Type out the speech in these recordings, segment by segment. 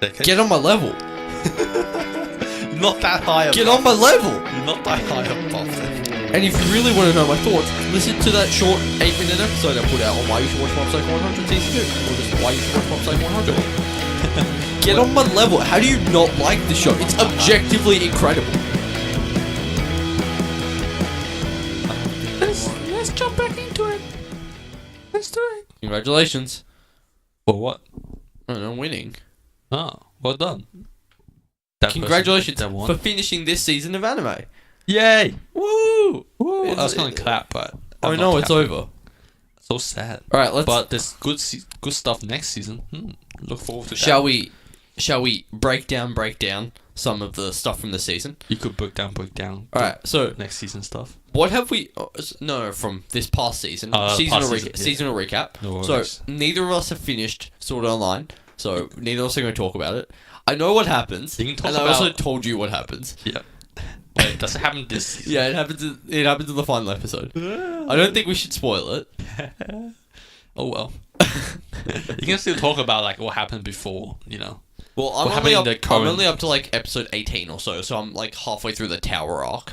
decade. Get on my level. You're not that high above. Get on my level. You're not that high above them. And if you really want to know my thoughts, listen to that short 8-minute episode I put out on why you should watch Mob Psycho 100 Season 2. Or just why you should watch Mob Psycho 100. Get on my level. How do you not like the show? It's objectively incredible. Let's jump back into it. Let's do it. Congratulations For what? on winning. Oh, well done. That Congratulations person that won. for finishing this season of anime. Yay! Woo! Woo! I was gonna clap, but I I'm know not it's clapping. over. So sad. All right, let's. But there's good stuff next season. Look forward to that. Shall we break down some of the stuff from the season? You could break down. All right, so next season stuff. what have we? No, from this past season. Seasonal recap. No So worries. neither of us have finished Sword Art Online, so neither of us are going to talk about it. I know what happens, You can talk and I also about- told you what happens. Yeah. Wait, does it happen this season? Yeah, it happens. It happens in the final episode. I don't think we should spoil it. Oh well. You can still talk about like what happened before, you know. Well, What happened in the I'm current- only up to like episode 18 or so I'm like halfway through the tower arc.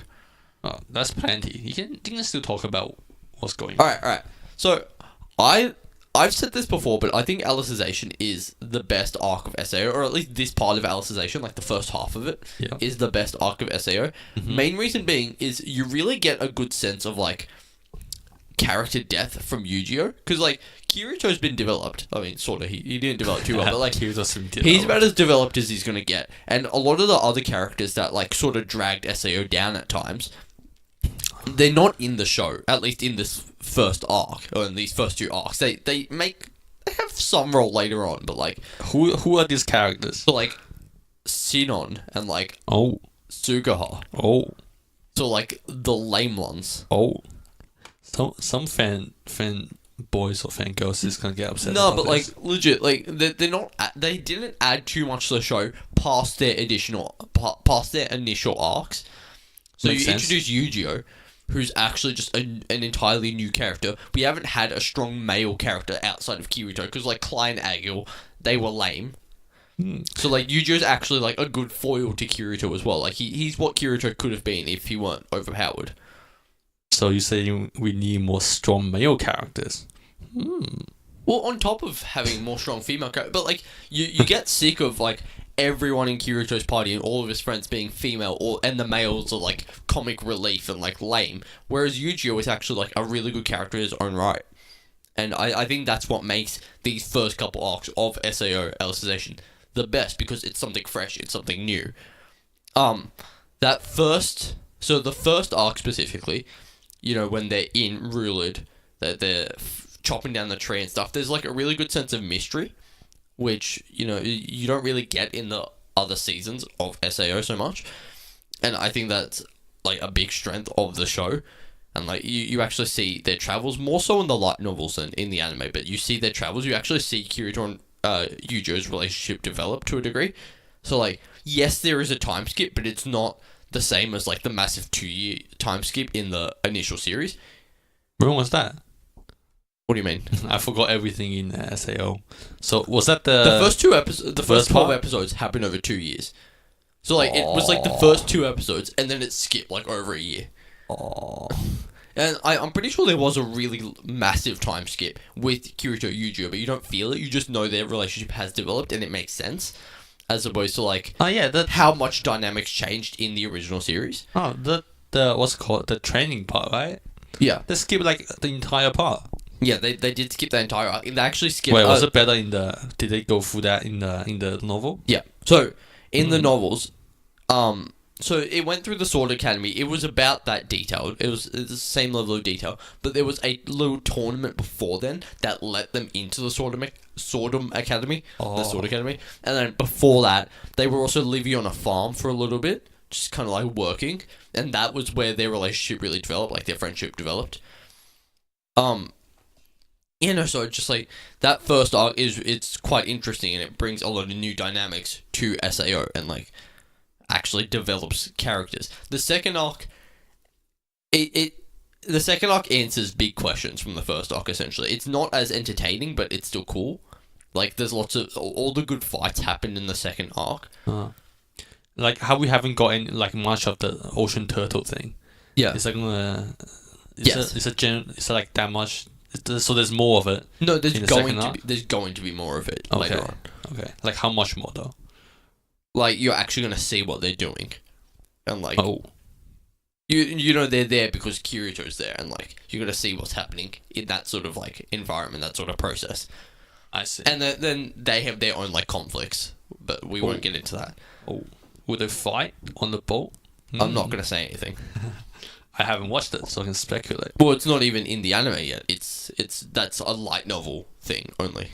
Oh, that's plenty. You can still talk about what's going on. All right. So, I've said this before, but I think Alicization is the best arc of SAO, or at least this part of Alicization, like the first half of it, Yeah. is the best arc of SAO. Main reason being is you really get a good sense of like character depth from Yu-Gi-Oh! Because like Kirito's been developed. I mean, sort of. He didn't develop too well, but like he's about as developed as he's gonna get. And a lot of the other characters that like sort of dragged SAO down at times, they're not in the show. At least in this first arc or in these first 2 arcs, they have some role later on. But like Who are these characters? so like Sinon and like Oh. Sugaha. So like the lame ones. Some fan boys or fan girls is gonna get upset. No, about but this. like legit, like they're not. They didn't add too much to the show past their initial arcs. So Makes you sense. introduce Yu-Gi-Oh, who's actually just an entirely new character. We haven't had a strong male character outside of Kirito because like Klein Agil, they were lame. So like Yu-Gi-Oh's actually like a good foil to Kirito as well. Like he's what Kirito could have been if he weren't overpowered. So you say we need more strong male characters? Well, on top of having more strong female characters, but like you get sick of like everyone in Kirito's party and all of his friends being female, and the males are like comic relief and like lame. Whereas Yu-Gi-Oh is actually like a really good character in his own right, and I think that's what makes these first couple arcs of SAO Alicization the best because it's something fresh, it's something new. The first arc specifically, you know, when they're in Rulid, they're chopping down the tree and stuff, there's like a really good sense of mystery, which, you know, you don't really get in the other seasons of SAO so much. And I think that's like a big strength of the show. And like you actually see their travels more so in the light novels than in the anime, but you see their travels, you actually see Kirito and Yu-Gi-Oh's relationship develop to a degree. So like, yes, there is a time skip, but it's not the same as like the massive 2-year time skip in the initial series. When was that? What do you mean? I forgot everything in SAO. So was that The first 2 episodes, the first 12 part? episodes happened over 2 years. So like it was like the first 2 episodes, and then it skipped like over a year. And I'm pretty sure there was a really massive time skip with Kirito Yu-Gi-Oh, but you don't feel it. You just know their relationship has developed, and it makes sense, as opposed to like how much dynamics changed in the original series. the what's it called, the training part, right? Yeah, They skip like the entire part. yeah, they did skip the entire arc. They actually skipped. Wait, was it better in the? Did they go through that in the novel? Yeah. So in the novels, so it went through the Sword Academy. It was about that detailed. It was the same level of detail, but there was a little tournament before then that let them into the Swordom Academy, the Sword Academy, and then before that, they were also living on a farm for a little bit, just kind of like working, and that was where their relationship really developed, like their friendship developed. You know, so just like that first arc it's quite interesting, and it brings a lot of new dynamics to SAO, and like actually develops characters. The second arc, the second arc answers big questions from the first arc. Essentially, it's not as entertaining, but it's still cool. Like, there's lots of all the good fights happened in the second arc. Like how we haven't gotten like much of the ocean turtle thing. Yeah. It's like Yes. it's like that much. So there's more of it. No, there's in the going second to arc? be there's going to be more of it Okay. later on. Okay. Like how much more though? Like, you're actually gonna see what they're doing, and like Oh. you know they're there because Kirito's there, and like you're gonna see what's happening in that sort of like environment, that sort of process. I see. And then they have their own like conflicts, but we won't get into that. Oh. Will they fight on the boat? I'm not gonna say anything. I haven't watched it, so I can speculate. Well, it's not even in the anime yet. It's that's a light novel thing only.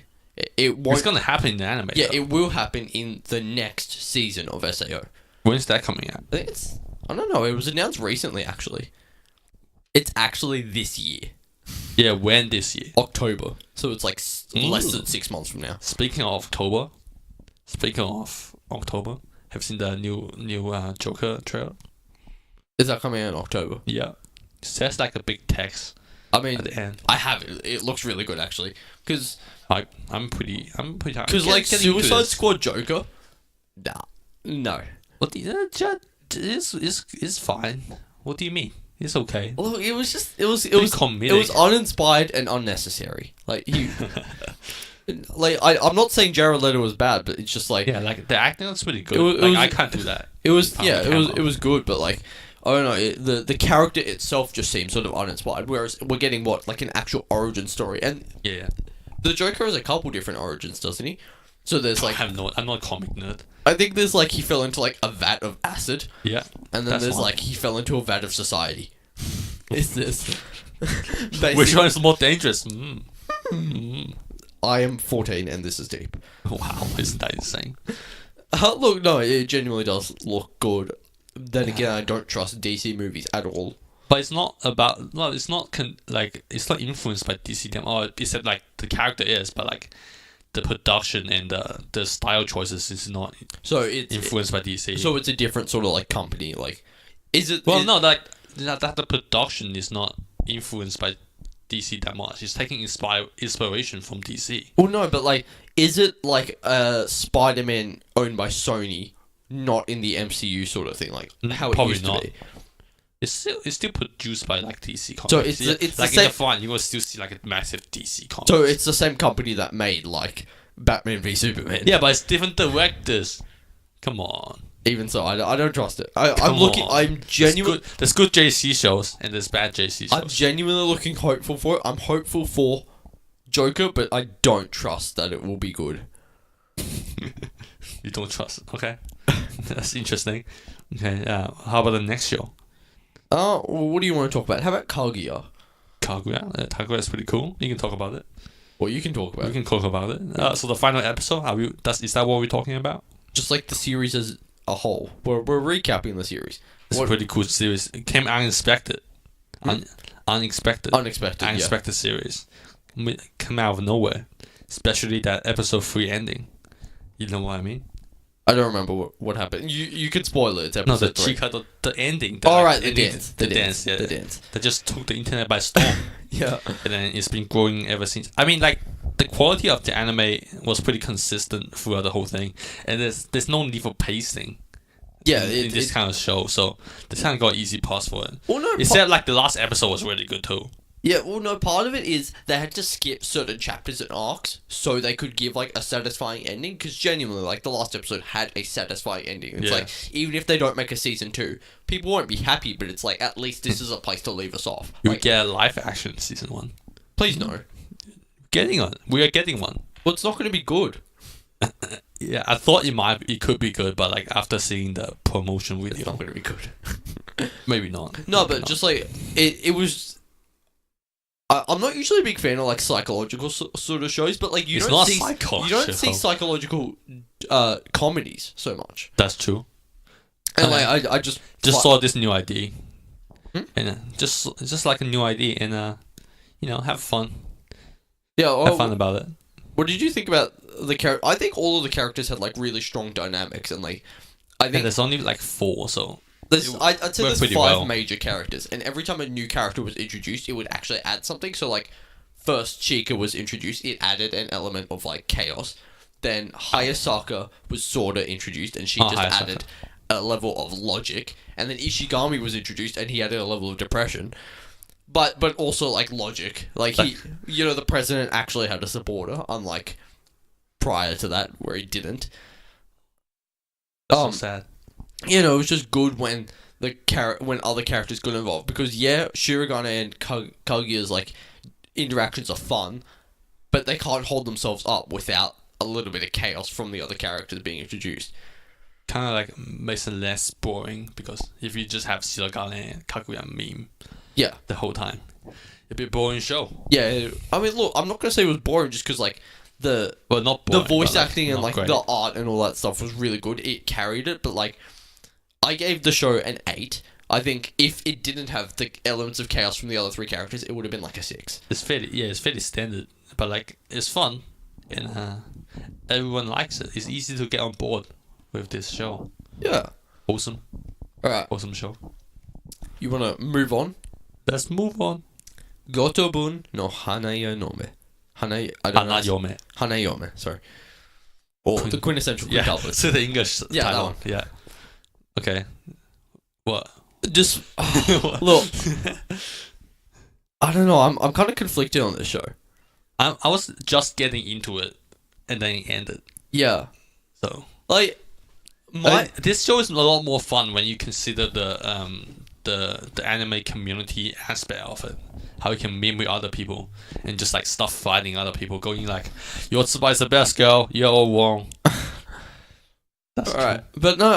It won't. It's gonna happen in the anime. Yeah, though. it will happen in the next season of SAO. When's that coming out? I think I don't know. It was announced recently, actually. It's actually this year, Yeah, when this year? October. So it's like less than 6 months from now. Speaking of October, have you seen the new Joker trailer? Is that coming out in October? Yeah, it says like a big text I mean, at the end. I have it. It looks really good, actually. Because I'm pretty. like Suicide Squad Joker. Nah, no. What the is fine. What do you mean? It's okay. Look, it was just it was comedic. uninspired and unnecessary. Like you, like I'm not saying Jared Leto was bad, but it's just like Yeah, like the acting was pretty good. It was- I can't do that. it was Found yeah the it was camera. it was good, but like I don't know the character itself just seems sort of uninspired. Whereas we're getting like an actual origin story, and Yeah, the Joker has a couple different origins, doesn't he? So there's like I'm not a comic nerd. I think there's like he fell into like a vat of acid, Yeah, and then That's there's one. like he fell into a vat of society. Is this? which one is more dangerous? I am 14 and this is deep. Wow, isn't that insane? Look, no, it genuinely does look good. Then again, I don't trust DC movies at all. But it's not about no. It's not it's not influenced by DC. Or except like the character is, but like the production and the style choices is not So it's influenced by DC. so it's a different sort of like company. Like, is it? well, is- no, like that the production is not influenced by DC that much. It's taking inspiration from DC. Well, no, but like, is it like Spider-Man owned by Sony, not in the MCU sort of thing? Like how it Probably used not. to be. It's still produced by like DC comics. So it's the like in same- the front, you will still see like a massive DC comic. So it's the same company that made like Batman v Superman. yeah, but it's different directors. Come on. Even so, I don't trust it. I'm Come looking. on. I'm genuinely. There's good JC shows and there's bad JC I'm shows. genuinely looking hopeful for it. I'm hopeful for Joker, but I don't trust that it will be good. You don't trust it. Okay. That's interesting. Okay, how about the next show? Well, what do you want to talk about? How about Kaguya? Kaguya. Kaguya is pretty cool. You can talk about it. Well, you can talk about We it. can talk about it. So the final episode, is that what we're talking about? Just like the series as a whole. We're recapping the series. It's a pretty cool series. It came unexpected. Unexpected. Unexpected, yeah. Unexpected series. Come out of nowhere. Especially that episode 3 ending. You know what I mean? I don't remember what happened. You could spoil it. It's No, episode the 3. Chica, the ending. Oh, right, the ending, dance. The dance, yeah. The dance. That just took the internet by storm. Yeah. And then it's been growing ever since. I mean, like, the quality of the anime was pretty consistent throughout the whole thing. And there's no need for pacing. Yeah, in this kind of show, so they kind of got easy pass for it. Well, no, Except like the last episode was really good too. Yeah, well, no, part of it is they had to skip certain chapters and arcs so they could give, like, a satisfying ending, because genuinely, like, the last episode had a satisfying ending. It's Yeah. like, even if they don't make a season 2, people won't be happy, but it's like, at least this is a place to leave us off. We Like, get a live action season 1. please no. Getting one. We are getting one. Well, it's not going to be good. Yeah, I thought it could be good, but like after seeing the promotion It's video, not going to be good. maybe not. No, Maybe but not. just, like, it was... I'm not usually a big fan of, like, psychological sort of shows, but, like, you It's don't not see... psychological. You don't see psychological comedies so much. That's true. And, like, I just... Saw this new ID, Hmm? and just like a new ID, and have fun, Yeah, have fun about it. What did you think about the character? I think all of the characters had like really strong dynamics, and like I And think there's only like 4, so I'd say worked there's pretty 5 well. major characters, and every time a new character was introduced, it would actually add something. So like first Chica was introduced, it added an element of like chaos. Then Hayasaka was sorta introduced, and she just Hayasaka. added a level of logic. And then Ishigami was introduced, and he added a level of depression. But also like logic. Like he, the president actually had a supporter, unlike prior to that where he didn't. So sad. It was just good when when other characters got involved, because Shirogane and Kaguya's like interactions are fun, but they can't hold themselves up without a little bit of chaos from the other characters being introduced. Kind of like makes it less boring, because if you just have Shirogane and Kaguya meme the whole time, it'd be a boring show. Yeah, I mean, look, I'm not gonna say it was boring just because like not boring, the voice but, acting and like great. the art and all that stuff was really good. It carried it, but like I gave the show an 8. I think if it didn't have the elements of chaos from the other 3 characters, it would have been like a 6. It's fairly standard, but like it's fun, and everyone likes it. It's easy to get on board with this show. Yeah. Awesome show. You wanna move on? Let's move on. Gotobun no Hanayome. I don't know. Hanayome, sorry. Or the quintessential quintuplet. So the English Yeah, that title. one. Yeah. Okay. What? Just look. I don't know. I'm kind of conflicted on this show. I was just getting into it, and then it ended. Yeah. So Like this show is a lot more fun when you consider the anime community aspect of it. How you can meme with other people and just like stop fighting other people, going like, "Your Tsuba is the best girl. You're all wrong." That's Alright, but no,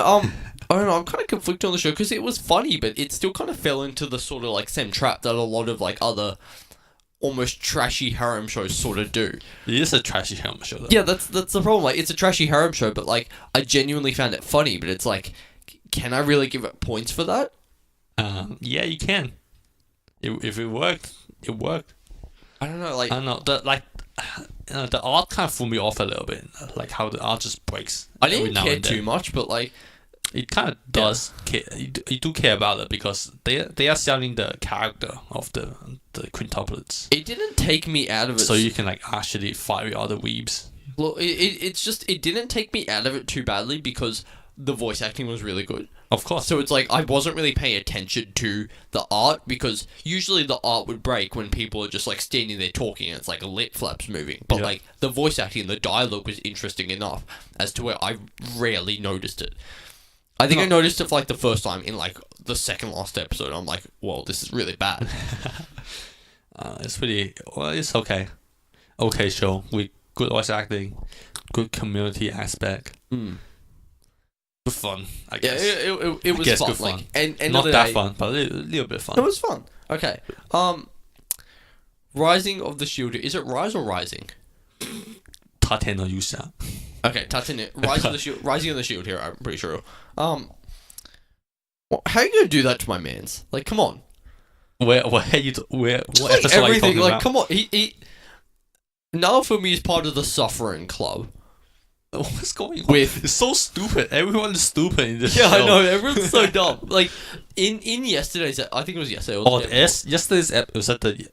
I don't know, I'm kind of conflicted on the show because it was funny, but it still kind of fell into the sort of like same trap that a lot of like other almost trashy harem shows sort of do. It is a trashy harem show though. Yeah, that's the problem. Like, it's a trashy harem show, but like I genuinely found it funny. But it's like, can I really give it points for that? Yeah, you can. If it worked, it worked. I don't know. Like, I don't know. The art kind of threw me off a little bit. Like how the art just breaks. I every didn't now care and then. too much, but like, It kind of does care. You do care about it because they are selling the character of the quintuplets, it didn't take me out of it. so you can like actually fight with other weebs. Well, it's just, it didn't take me out of it too badly because the voice acting was really good. Of course. So it's like I wasn't really paying attention to the art, because usually the art would break when people are just like standing there talking and it's like a lip flaps moving. But Yeah. like the voice acting, the dialogue was interesting enough as to where I rarely noticed it. I think I noticed it for like the first time in like the second last episode. I'm like, whoa, this is really bad. It's pretty. Well, it's okay. Okay show with good voice acting, good community aspect. Good fun, I Yeah, guess. it was guess fun. good Like, fun. and Not that fun, but a little bit fun. It was fun. Okay. Rising of the Shield. Is it Rise or Rising? Tate no Yusha. Okay, Rising of the Shield. Rising of the Shield here. I'm pretty sure. How are you gonna do that to my man's? Like, come on. Where what episode Like are you everything. talking Like, about? come on. He. Naofumi is part of the Suffering Club. What's going on? With- It's so stupid. Everyone is stupid in this Yeah, show. I know. Everyone's so dumb. Like in yesterday's, I think it was yesterday. Or Oh, the day before. yesterday's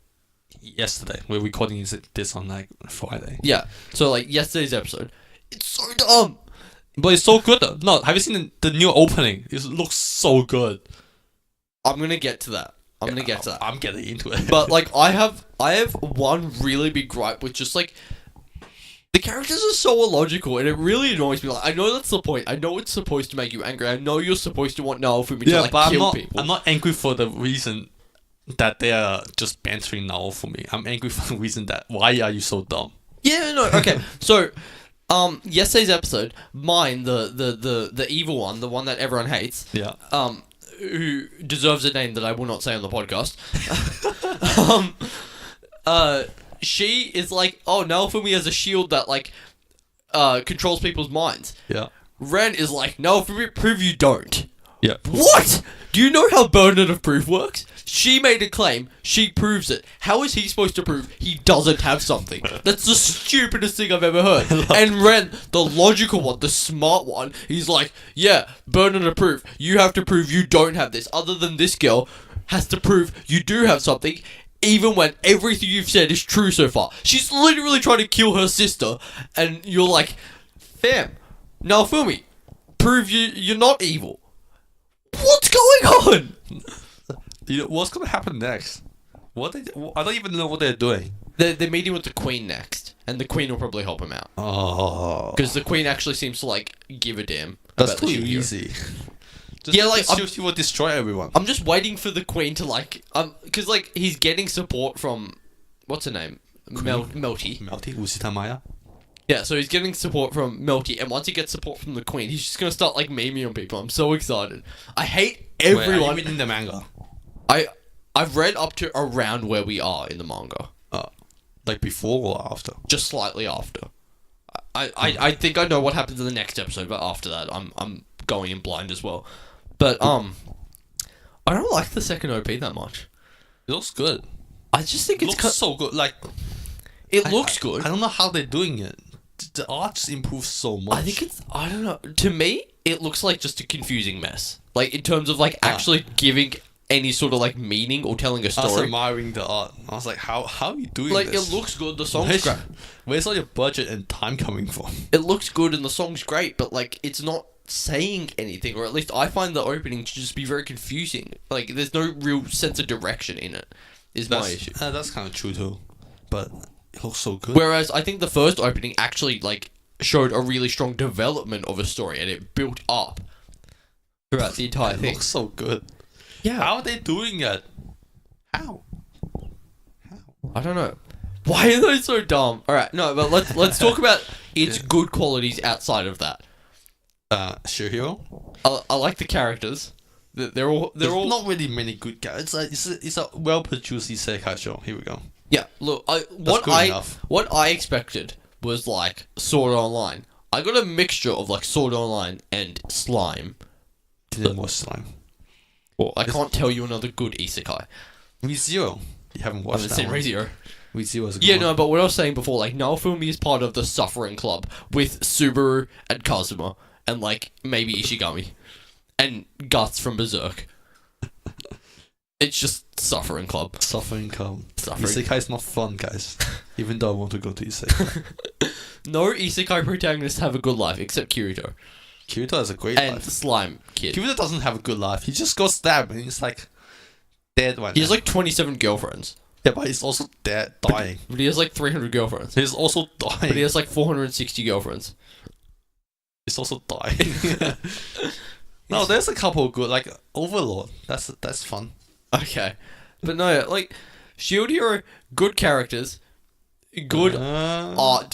yesterday. We're recording this on like Friday. Yeah. So like yesterday's episode, it's so dumb. But it's so good though. No, have you seen the new opening? It looks so good. I'm gonna get to that. I'm gonna get to that. I'm getting into it. But like I have one really big gripe with just like the characters are so illogical, and it really annoys me. Like, I know that's the point. I know it's supposed to make you angry. I know you're supposed to want Naofumi to like but kill people. I'm not angry for the reason that they are just bantering now for me. I'm angry for the reason that why are you so dumb? Yeah, no, okay. So, yesterday's episode, mine, the evil one, the one that everyone hates, Yeah. who deserves a name that I will not say on the podcast. She is like, oh, Naofumi has a shield that like controls people's minds. Yeah. Ren is like, Naofumi, prove you don't. Yeah. What? Do you know how burden of proof works? She made a claim, she proves it. How is he supposed to prove he doesn't have something? That's the stupidest thing I've ever heard. And Ren, the logical one, the smart one, he's like, yeah, burden of proof. You have to prove you don't have this. Other than this girl has to prove you do have something. even when everything you've said is true so far. She's literally trying to kill her sister, and you're like, fam, Naofumi, prove you're not evil. What's going on? You know, what's gonna happen next? I don't even know what they're doing. They're meeting with the Queen next, and the Queen will probably help him out. Oh, Because the Queen actually seems to, like, give a damn that's about the too Shield Hero. easy. Yeah, like, she will destroy everyone. I'm just waiting for the Queen to, like... Because, like, he's getting support from... What's her name? Melty. Melty Usitamaya. Yeah, so he's getting support from Melty, and once he gets support from the Queen, he's just gonna start, like, memeing on people. I'm so excited. I hate everyone... Wait, are you reading the manga? I've read up to around where we are in the manga. Like before or after? Just slightly after. I think I know what happens in the next episode, but after that, I'm going in blind as well. But I don't like the second OP that much. It looks good. I just think It it's looks so good. Like it looks good. I don't know how they're doing it. The art just improves so much. I think it's I don't know. To me, it looks like just a confusing mess. Like in terms of like actually giving any sort of like meaning or telling a I was story. admiring the art. I was like, how are you doing Like this? it looks good. The song's great. Where's all your budget and time coming from? It looks good and the song's great, but like it's not saying anything, or at least I find the opening to just be very confusing. Like there's no real sense of direction in it. Is my issue. That's kind of true too, but it looks so good. Whereas I think the first opening actually like showed a really strong development of a story and it built up throughout the entire it thing. looks so good. Yeah, How are they doing it? How? I don't know. Why are they so dumb? All right, no, but let's talk about its good qualities outside of that. Shihiro? I like the characters. They're all There's not really many good guys. It's a well produced isekai show. Here we go. yeah. Look, good enough. what I expected was like Sword Art Online. I got a mixture of like Sword Art Online and Slime. Didn't watch Slime. Well, I can't tell you another good isekai. ReZero. You haven't I watched haven't that seen one. ReZero. ReZero is a good Yeah, one. no, but what I was saying before, like, Naofumi is part of the Suffering Club with Subaru and Kazuma, and, like, maybe Ishigami. And Guts from Berserk. It's just Suffering Club. Suffering come. Suffering. Isekai is not fun, guys. Even though I want to go to Isekai. No isekai protagonists have a good life, except Kirito. Kirito has a great And life. Slime Kid. Kirito doesn't have a good life. He just got stabbed and he's like dead one. He has, like, 27 girlfriends. Yeah, but he's also dead, dying. But he has, like, 300 girlfriends. He's also dying. But he has, like, 460 girlfriends. He's also dying. No, there's a couple good, like Overlord. That's fun. Okay. But no, like, Shield Hero, good characters, good art,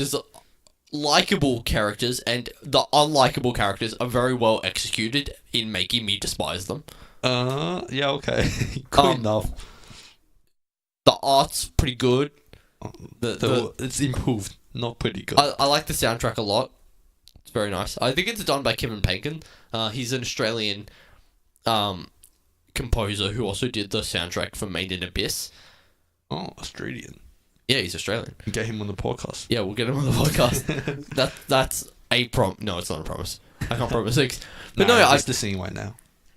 likable characters, and the unlikable characters are very well executed in making me despise them. Yeah, okay. Good enough. The art's pretty good. It's improved, not pretty good. I like the soundtrack a lot. It's very nice. I think it's done by Kevin Pankin. He's an Australian composer who also did the soundtrack for Made in Abyss. Oh, Australian. Yeah, he's Australian. Get him on the podcast. Yeah, we'll get him on the podcast. That's a No, it's not a promise. I can't promise things. But no, I'm just listening right now.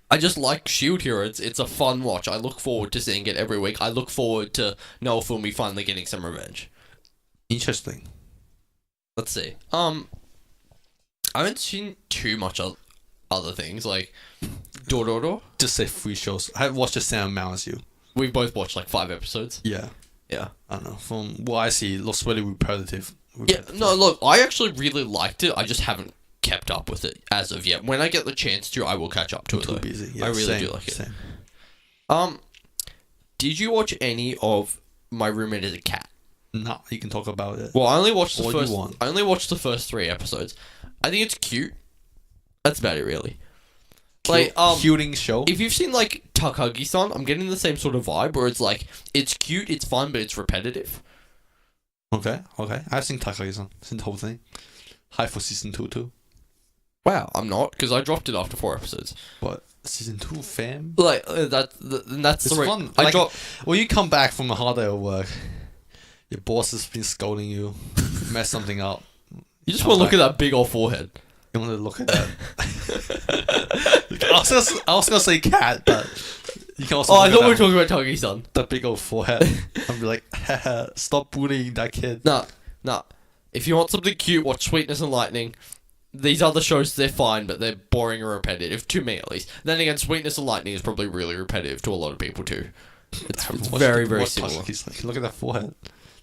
I just like Shield Hero. It's a fun watch. I look forward to seeing it every week. I look forward to Naofumi finally getting some revenge. Interesting. Let's see. I haven't seen too much other things like Dororo. Just say 3 shows. I haven't watched the same amount as you. We've both watched like 5 episodes. Yeah. Yeah. I don't know. From what I see, it looks really repetitive. Yeah, no, look, I actually really liked it. I just haven't kept up with it as of yet. When I get the chance to, I will catch up to it, Too though. busy. Yeah, I really same, do like it. Same. Did you watch any of My Roommate is a Cat? No, you can talk about it. Well, I only watched the What do you first. want? I only watched the first 3 episodes. I think it's cute. That's about it, really. Like, Cuting show. if you've seen like Takagi-san, I'm getting the same sort of vibe where it's like it's cute, it's fun, but it's repetitive. Okay. I've seen Takagi-san. Seen the whole thing. Hi for season 2 too. Wow, I'm not because I dropped it after 4 episodes. But season 2, fam. Like that's It's the fun. I Like, dropped. when you come back from a hard day of work, your boss has been scolding you, mess something up. You just come want to look back. at that big old forehead. You want to look at that? I was gonna say cat, but You can also Oh, I look thought at we were that- talking about Tagi-san. the big old forehead. I'm like, haha, stop bullying that kid. Nah. If you want something cute, watch Sweetness and Lightning. These other shows, they're fine, but they're boring and repetitive, to me at least. Then again, Sweetness and Lightning is probably really repetitive to a lot of people too. It's very similar. Look at that forehead.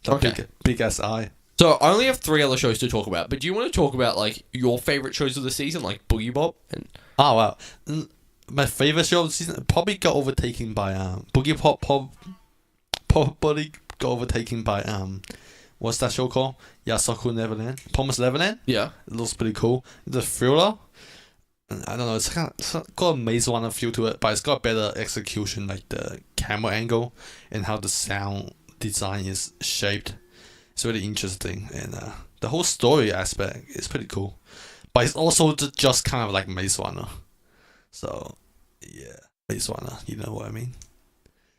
That Okay. big ass eye. So I only have 3 other shows to talk about, but do you want to talk about like your favorite shows of the season, like Boogie Bop? And Oh wow. My favorite show of the season probably got overtaken by Boogie Pop probably got overtaken by what's that show called? Yasaku Neverland. Promised Neverland? yeah, It looks pretty cool. The Thriller, I don't know, it's got a Maze Runner feel to it, but it's got better execution, like the camera angle and how the sound design is shaped. It's really interesting, and the whole story aspect is pretty cool. But it's also just kind of like Maze Runner. So, yeah, Maze Runner, you know what I mean?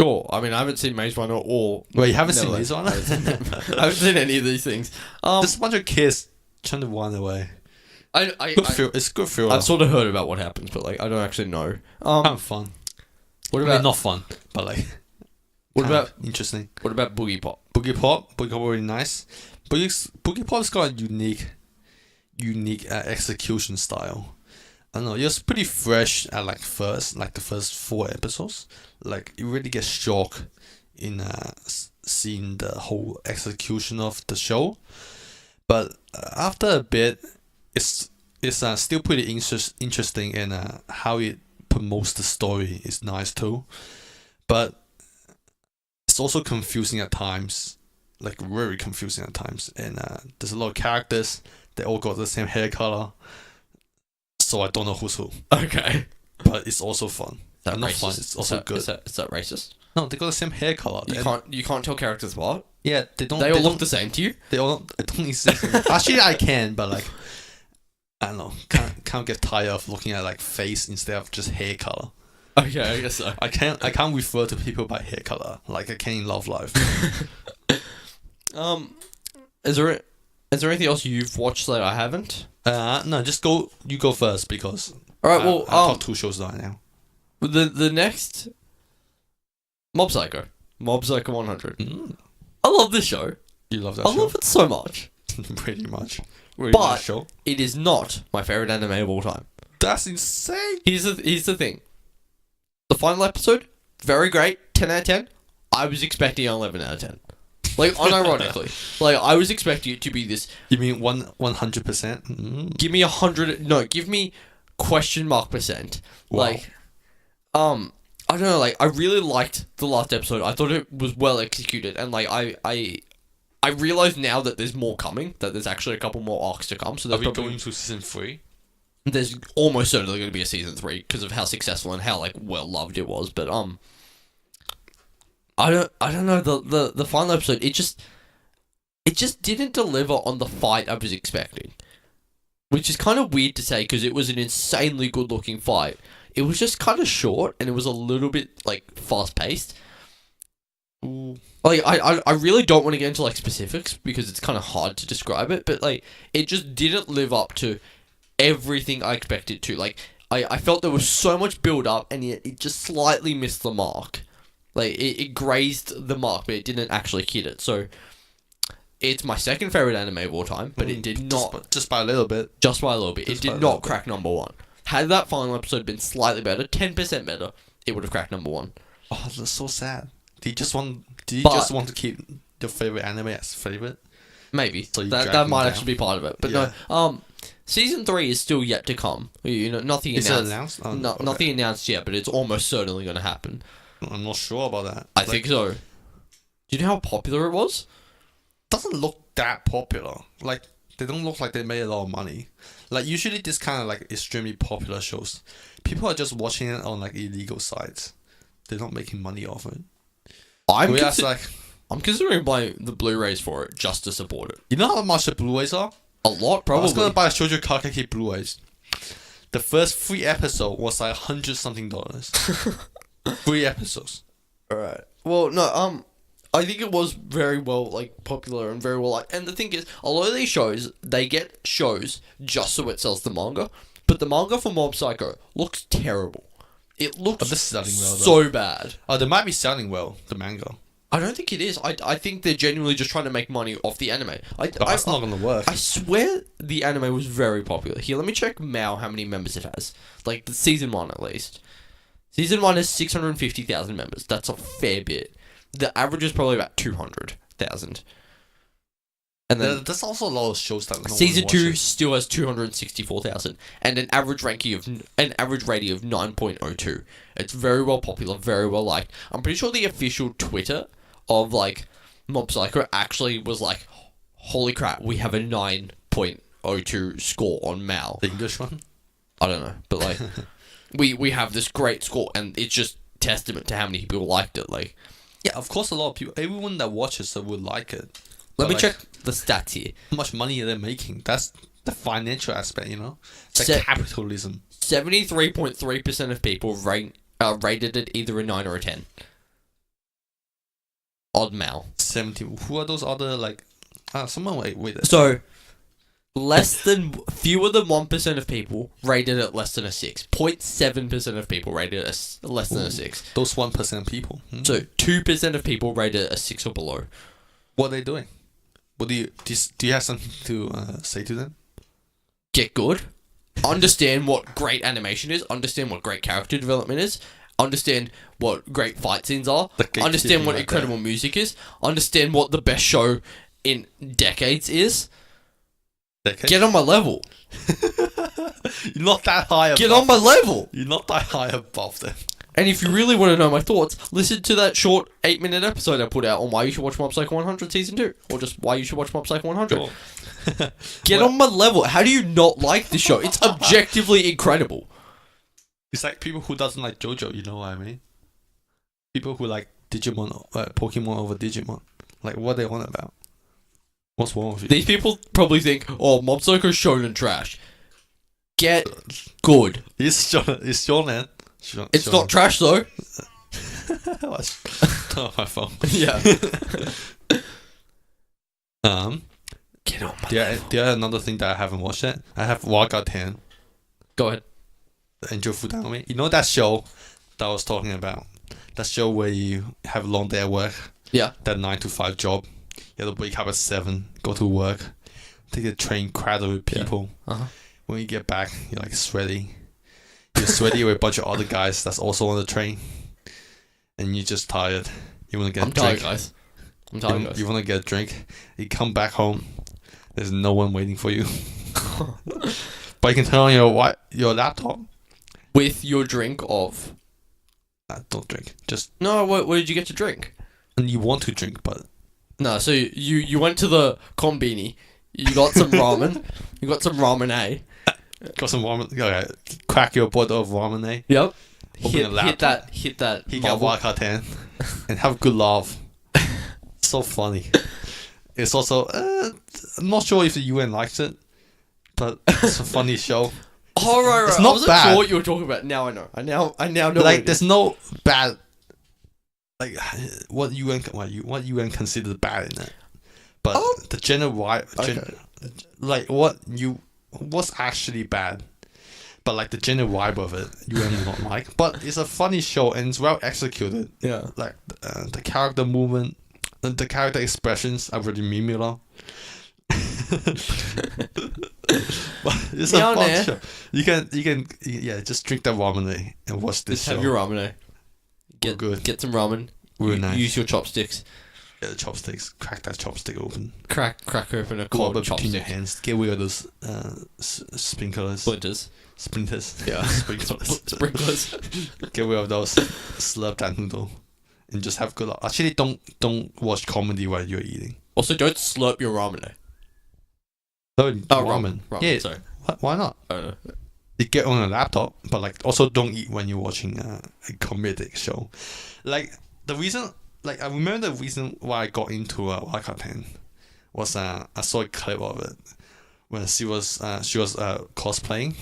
sure. I mean, I haven't seen Maze Runner or. Wait, you haven't seen Never. Maze Runner? I haven't seen any of these things. Just a bunch of kids trying to run away. It's good thriller. I've sort of heard about what happens, but like I don't actually know. Kind of fun. What I about mean, not fun, but like what kind about of interesting? Boogie Pop? Boogie Pop really nice. Boogie Pop's got a unique execution style. I don't know, it was pretty fresh at the first 4 episodes. Like you really get shocked in seeing the whole execution of the show. But after a bit, it's still pretty interesting, and how it promotes the story is nice too. But it's also confusing at times, like very confusing at times. And there's a lot of characters. They all got the same hair color, so I don't know who's who. Okay. But it's also fun. Is that Not racist? fun. It's also good. Is that racist? No, they got the same hair color. You can't tell characters what? Yeah, they don't. They all don't, look the same to you? They all. I don't exist. Actually, I can, but like, I don't know. Can't get tired of looking at like face instead of just hair color. Okay, I guess so. I can't refer to people by hair color like I can in Love Life. Is there anything else you've watched that I haven't? No, just go. You go first because. All right. Well, I've got 2 shows right now. the next Mob Psycho 100. Mm, I love this show. you love that I show. love it so much. Pretty much. Really But- nice show. It is not my favorite anime of all time. That's insane. Here's the thing. The final episode, very great, 10 out of 10. I was expecting 11 out of 10. Like, unironically. Like, I was expecting it to be this, You mean 100%? give me 100, no, give me question mark %. Wow. Like, I don't know, like, I really liked the last episode. I thought it was well executed, and, like, I realize now that there's more coming, that there's actually a couple more arcs to come, so Are there's we probably, going to season 3? there's almost certainly going to be a season 3 because of how successful and how, like, well loved it was, but, I don't know, the final episode, it just didn't deliver on the fight I was expecting. Which is kind of weird to say because it was an insanely good looking fight. It was just kind of short and it was a little bit like fast paced. Like I really don't want to get into like specifics because it's kind of hard to describe it, but like it just didn't live up to everything I expected to. Like I felt there was so much build up and yet it just slightly missed the mark. Like it grazed the mark, but it didn't actually hit it. So it's my second favorite anime of all time, but it did not Just by a little bit. just by a little bit. Just It by a did little not crack number 1. Had that final episode been slightly better, 10% better, it would have cracked number 1. Oh, that's so sad. Did you just want to keep your favorite anime as favorite? Maybe. So you that dragged might them actually be part of it. But Yeah. no, season 3 is still yet to come. You know, nothing Is it announced. announced? Oh, No, okay. Nothing announced yet, but it's almost certainly going to happen. I'm not sure about that. I think so. Do you know how popular it was? Doesn't look that popular. Like they don't look like they made a lot of money. Like usually this kind of like extremely popular shows, people are just watching it on like illegal sites. They're not making money off it. Whereas I'm considering buying the Blu-rays for it just to support it. you know how much the Blu-rays are? A lot, I was gonna probably. buy Shoujo Kakeki Blu-rays. The first 3 episodes was like $100 something. 3 episodes. Alright. Well, no, I think it was very well, like, popular and very well liked. And the thing is, a lot of these shows, they get shows just so it sells the manga. But the manga for Mob Psycho looks terrible. It looks But this is selling well, so bad. Oh, they might be selling well, the manga. I don't think it is. I think they're genuinely just trying to make money off the anime. But that's not gonna work. I swear the anime was very popular. Here, let me check Mao how many members it has. Like, the season 1 at least. Season 1 has 650,000 members. That's a fair bit. The average is probably about 200,000. And then There's also a lot of shows that no season one 2 watches. still has 264,000 and an average rating of 9.02. It's very well popular, very well liked. I'm pretty sure the official Twitter of like Mob Psycho actually was like, "Holy crap, we have a 9.02 score on Mal." The English one. I don't know, but like we have this great score, and it's just testament to how many people liked it. Like, Yeah, of course, a lot of people, everyone that watches it would like it. let But, me like, check the stats here. how much money are they making? That's the financial aspect, you know. The Se- capitalism. 73.3% of people rated it either a 9 or a 10. Odd Mal. 70. Who are those other like? Someone wait. So, fewer than 1% of people rated it less than a 6. 0.7% of people rated it less than a 6. Those 1% people. So, 2% of people rated it a 6 or below. What are they doing? What do you have something to say to them? Get good. Understand what great animation is. Understand what great character development is. Understand what great fight scenes are. The gatekeeping Understand what right incredible music is. Understand what the best show in decades is. Okay. Get on my level. You're not that high above. Get on my level. You're not that high above them. And if you really want to know my thoughts, listen to that short 8-minute episode I put out on why you should watch Mob Psycho 100 Season 2. Or just why you should watch Mob Psycho 100. Cool. Get on my level. How do you not like this show? It's objectively incredible. It's like people who doesn't like JoJo, you know what I mean? People who like Digimon, Pokemon over Digimon. Like, what they want about? What's wrong with you? These people probably think, oh, Mob Psycho's shonen trash. Get good. It's shonen. It's not trash, though. Turn off my phone. Yeah. Get on my there another thing that I haven't watched yet. I have Waka 10. Go ahead. Angel Fudame. You know that show that I was talking about? That show where you have a long day at work? Yeah. That 9 to 5 job. You have to wake up at 7, go to work, take a train crowded with people. Yeah. Uh-huh. When you get back, you're like sweaty. You're sweaty with a bunch of other guys that's also on the train. And you're just tired. You want to get a drink. Guys. I'm tired, guys. You want to get a drink. You come back home. There's no one waiting for you. But you can turn on your laptop. With your drink of... Don't drink. Just... No, what did you get to drink? And you want to drink, but... No, so you went to the Konbini. You got some ramen. You got some ramen, eh? Got some ramen. Okay. Crack your bottle of ramen, eh? Yep. Open a laptop. Hit that. He got marble. Waka 10. And have good laugh. So funny. It's also... I'm not sure if the UN likes it. But it's a funny show. Oh, right. It's I not wasn't bad. sure what you were talking about. Now I know. I now know. what Like, it there's is. no bad... Like, what UN considers bad in it. But the general vibe... like, what's actually bad? But, like, the general vibe of it, UN will not like. But it's a funny show, and it's well executed. Yeah. Like, the character movement, the character expressions are really memeable. But it's a Meow fun there. show. You can just drink that ramen and watch this Just show. have your ramen, eh? Good. Get some ramen. Really nice. Use your chopsticks. Get the chopsticks. Crack that chopstick open. Crack open a Go cold up between your chopstick. hands. Get rid of those sprinklers. Splinters. Splinters. Yeah. Sprinklers. Sprinklers. Get rid of those. Slurp that noodle. And just have good luck. Actually, don't watch comedy while you're eating. Also, don't slurp your ramen, eh? No, Ramen. Yeah. Sorry. Why not? I don't know. You get on a laptop, but like also don't eat when you're watching a comedic show. Like the reason, like I remember the reason why I got into Waka 10 was I saw a clip of it when she was cosplaying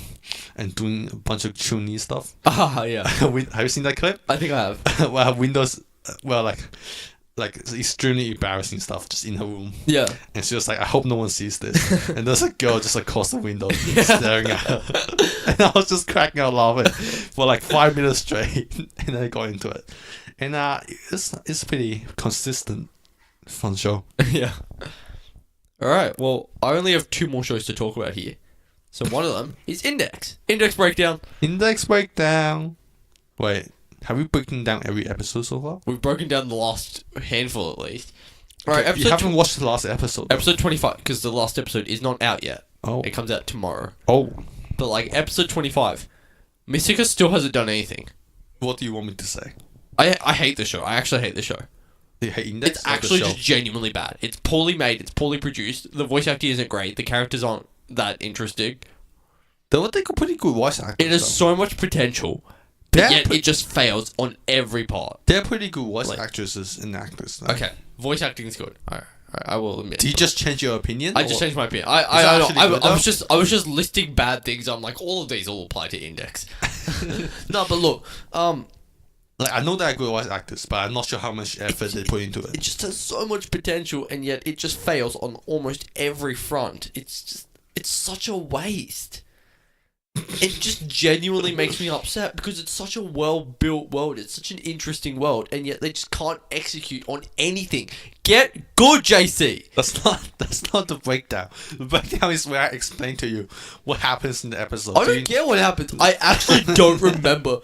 and doing a bunch of Chun-Li stuff. Ah, yeah. Have you seen that clip? I think I have. Where her windows, like like extremely embarrassing stuff just in her room. Yeah. And she was like, I hope no one sees this. And there's a girl just across the window staring at her. And I was just cracking out laughing for like 5 minutes straight. And then I got into it. And it's pretty consistent, fun show. Yeah. Alright, well, I only have 2 more shows to talk about here. So one of them is Index. Index Breakdown. Index Breakdown. Wait, have we broken down every episode so far? We've broken down the last handful at least. Alright, You haven't watched the last episode. Though. Episode 25, because the last episode is not out yet. Oh. It comes out tomorrow. Oh. But like, episode 25, Mythica still hasn't done anything. What do you want me to say? I hate the show. I actually hate the show. You hate Index? It's actually just genuinely bad. It's poorly made. It's poorly produced. The voice acting isn't great. The characters aren't that interesting. They got pretty good voice actors. It has so much potential, but yet it just fails on every part. They're pretty good voice actresses and actors. Though. Okay, voice acting is good. Alright, I will admit. Did you just change your opinion? I just changed my opinion. I was just listing bad things. I'm like, all of these all apply to Index. No, but look, like I know they're good voice actors, but I'm not sure how much effort they put into it it. just has so much potential, and yet it just fails on almost every front. It's such a waste. It just genuinely makes me upset because it's such a well-built world. It's such an interesting world, and yet they just can't execute on anything. Get good, JC. That's not the breakdown. The breakdown is where I explain to you what happens in the episode. I don't get what happens. I actually don't remember.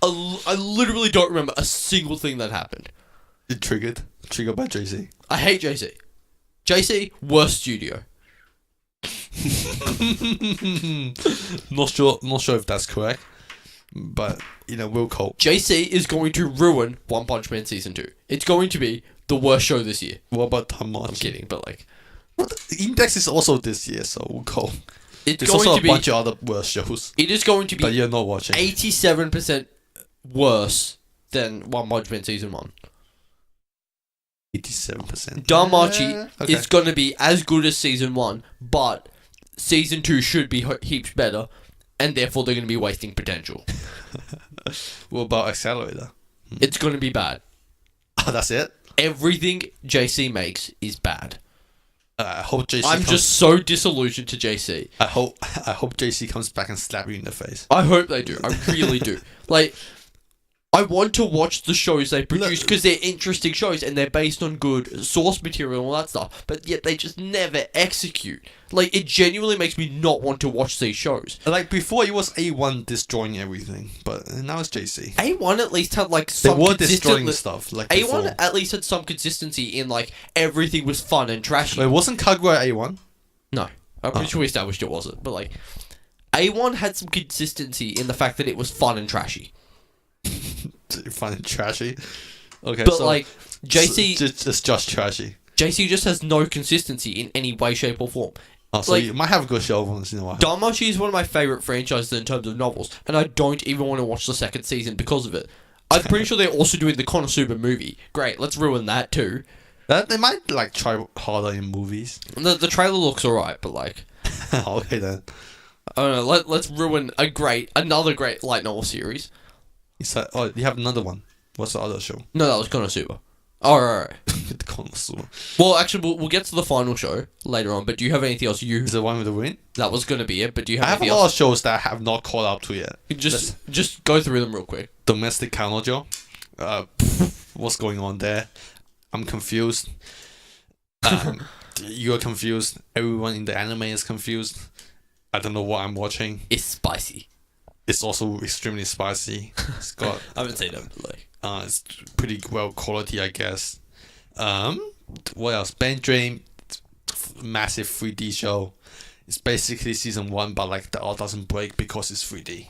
I literally don't remember a single thing that happened. It triggered by JC. I hate JC. JC, worst studio. Not sure if that's correct, but we'll cope. JC is going to ruin One Punch Man season 2. It's going to be the worst show this year. What about Tamachi? I'm kidding, but like, Index is also this year, so we'll cope. There's going also to be a bunch of other worse shows. It is going to be, but you're not watching. 87% worse than One Punch Man season 1. 87%. Danmachi okay. is going to be as good as season 1, but season 2 should be heaps better, and therefore they're going to be wasting potential. What about Accelerator? It's going to be bad. Oh, that's it? Everything JC makes is bad. I hope JC I'm just so disillusioned to JC. I hope JC comes back and slap you in the face. I hope they do. I really do. Like, I want to watch the shows they produce because they're interesting shows and they're based on good source material and all that stuff, but yet they just never execute. Like, it genuinely makes me not want to watch these shows. Like, before it was A1 destroying everything, but now it's JC. A1 at least had, like, some They were destroying stuff, like, A1 before. at least had some consistency in, like, everything was fun and trashy. Wait, wasn't Kagura A1? No. I'm pretty sure we established it wasn't, but, like, A1 had some consistency in the fact that it was fun and trashy. Fun and trashy? Okay, but, so... like, JC... It's just trashy. JC just has no consistency in any way, shape, or form. Oh, so like, you might have a good show once in a while. Danmachi is one of my favourite franchises in terms of novels, and I don't even want to watch the second season because of it. I'm pretty sure they're also doing the Konosuba movie. Great, let's ruin that too. They might, like, try harder in movies. The trailer looks alright, but, like... Okay, then. I don't know, let's ruin another great light novel series. You have another one. What's the other show? No, that was Konosuba. Oh, right. The Konosuba. Well, actually, we'll get to the final show later on, but do you have anything else Is the one with the win? That was going to be it, but do you I have have a anything lot else? of shows that I have not caught up to yet. Just go through them real quick. Domestic Kanojo. What's going on there? I'm confused. You're confused. Everyone in the anime is confused. I don't know what I'm watching. It's spicy. It's also extremely spicy. It's got... I haven't seen it, but like... it's pretty well quality, I guess. What else? Band Dream, massive 3D show. It's basically season 1, but like the art doesn't break because it's 3D.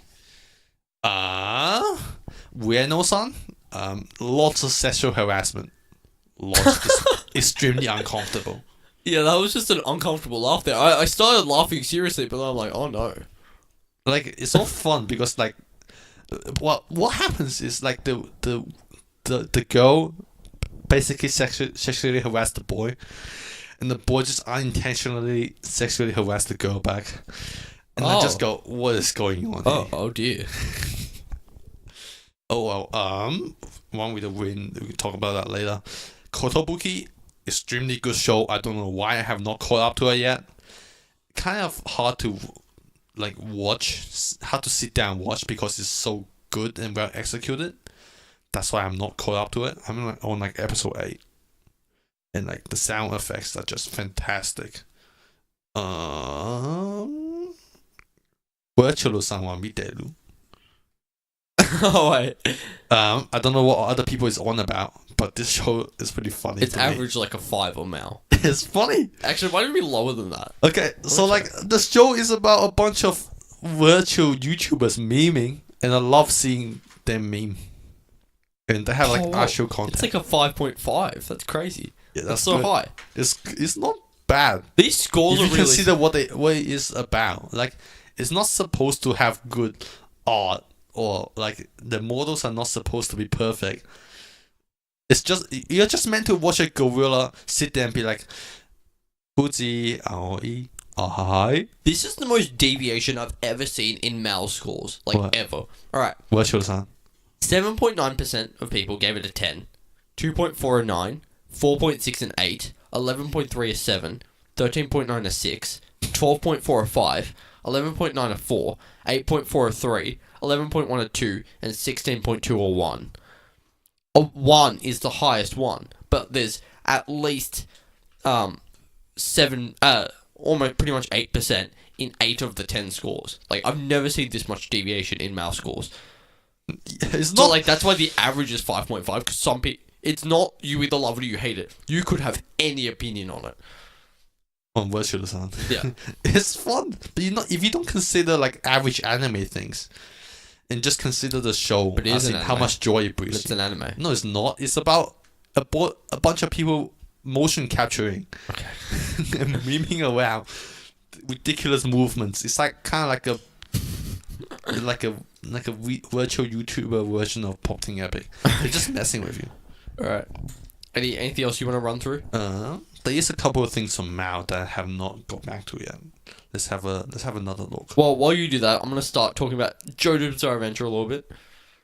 Ueno-san, lots of sexual harassment. Extremely uncomfortable. Yeah, that was just an uncomfortable laugh there. I started laughing seriously, but I'm like, oh no. Like, it's all fun because like, what happens is like the girl basically sexually harassed the boy, and the boy just unintentionally sexually harassed the girl back, and I just go, what is going on here? Oh dear. Oh well, one with a win. We can talk about that later. Kotobuki, extremely good show. I don't know why I have not caught up to it yet. Kind of hard to like watch, hard to sit down and watch because it's so good and well executed. That's why I'm not caught up to it. I'm like on like episode 8, and like the sound effects are just fantastic. Virtual-san wa miteru. Oh wait, I don't know what other people is on about, but this show is pretty funny. it's to me. average like a 5 on Mal. It's funny. Actually, why don't we be lower than that? Okay, so like the show is about a bunch of virtual YouTubers memeing, and I love seeing them meme. And they have like Oh, actual content. It's like a 5.5. That's crazy. Yeah, That's so good. high. It's not bad. These scores If are you really. consider what it is about, like it's not supposed to have good art, or like the models are not supposed to be perfect. It's just you're just meant to watch a gorilla sit there and be like, Fuji Aoi Ahai. This is the most deviation I've ever seen in Mal scores, like What? ever. All right, Virtual-san. 7.9% of people gave it a 10, 2.4 a 9, 4.6 an 8, 11.3 a 7, 13.9 a 6, 12.4 a 5, 11.9 a 4, 8.4 a 3, 11.1 a 2, and 16.2 a 1. A 1 is the highest one, but there's at least 7, almost pretty much 8% in 8 of the 10 scores. Like, I've never seen this much deviation in mouse scores. It's So, not like, that's why the average is 5.5, because some people, it's not you either love it or you hate it. You could have any opinion on it. on Virtual-san. Yeah. It's fun, but if you don't consider like average anime things, and just consider the show, But it is as an in how anime. much joy it brings It's you. an anime. No, it's not. It's about a bunch of people motion capturing Okay. and memeing around ridiculous movements. It's like kind of like a virtual YouTuber version of Pop Team Epic. They're just messing with you. Alright. Anything else you want to run through? There is a couple of things from Mao that I have not got back to yet. Let's have another look. Well, while you do that, I'm going to start talking about JoJo's Bizarre Adventure a little bit.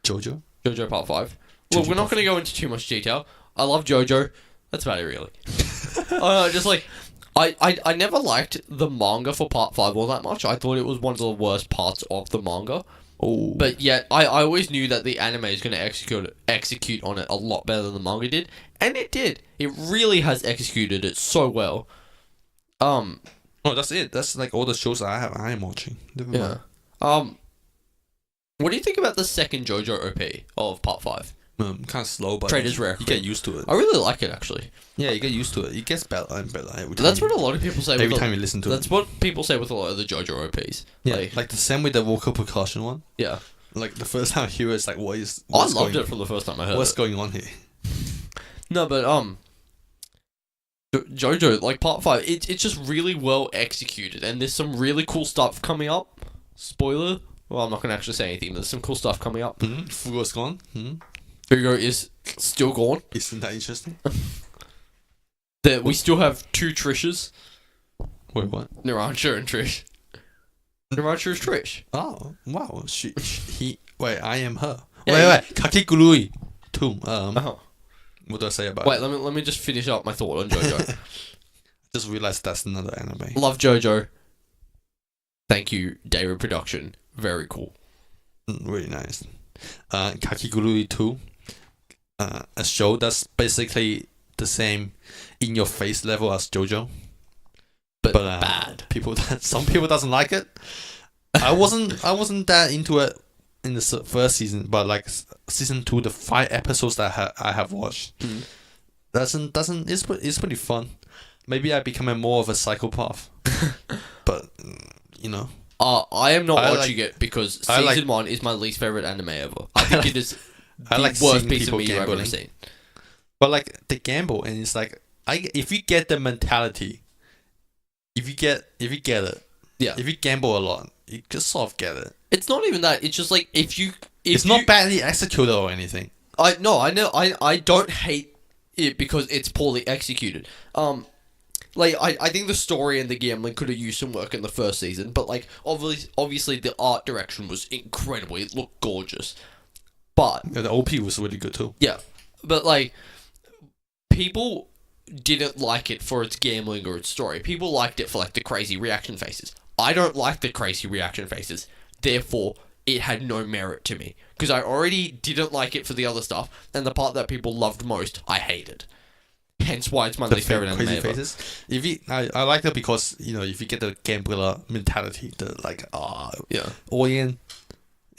JoJo. JoJo Part 5. Well, JoJo we're not Part going to go into too much detail. I love JoJo. That's about it, really. Just like, I never liked the manga for Part 5 all that much. I thought it was one of the worst parts of the manga. Oh, But yet, I always knew that the anime is going to execute on it a lot better than the manga did. And it did. It really has executed it so well. oh, that's it. That's like all the shows I am watching. Never Yeah. mind. What do you think about the second JoJo OP of Part 5? Kind of slow, but Trader's you Rare. get used to it. I really like it, actually. Yeah, you get used to it. It gets better and better every time. That's what a lot of people say. every with time you listen to That's it. what people say with a lot of the JoJo OPs. Yeah, Like, like the same with the vocal percussion one. yeah. Like the first time I hear it, it's like, what's I loved going, it from the first time I heard What's it. going on here? No, but JoJo, like Part 5, it's just really well executed, and there's some really cool stuff coming up. Spoiler? Well, I'm not going to actually say anything, but there's some cool stuff coming up. Fugo's gone. Fugo is still gone. Isn't that interesting? We still have 2 Trishes. Wait, what? Narancia and Trish. Narancia is Trish. Oh, wow. He. Wait, I am her. Yeah, wait. Kakigurui. Two. Oh. What do I say about Wait, it? let me just finish up my thought on JoJo. Just realized that's another anime. Love JoJo. Thank you, David Production. Very cool. Really nice. Kakigurui 2. A show that's basically the same in your face level as JoJo. But But bad. Some people doesn't like it. I wasn't that into it in the first season, but like season 2, the 5 episodes that I have watched, it's pretty fun. Maybe I become more of a psychopath, but you know. I am not I watching it because I like- season 1 is my least favorite anime ever. I think it is the I like worst seeing piece of people media I've ever gambling. seen. But like they gamble, and it's like if you get the mentality, if you get it, Yeah. if you gamble a lot, you just sort of get it. It's not even that. It's just like if It's not badly executed or anything. I know. I don't hate it because it's poorly executed. Like I think the story and the gambling could have used some work in the first season, but like obviously the art direction was incredible. It looked gorgeous, but Yeah, the OP was really good too. yeah, but like people didn't like it for its gambling or its story. People liked it for like the crazy reaction faces. I don't like the crazy reaction faces. Therefore, it had no merit to me because I already didn't like it for the other stuff, and the part that people loved most, I hated. Hence why it's my least favorite anime crazy ever. faces. If you, I like that because if you get the gambler mentality, the like Yeah. all in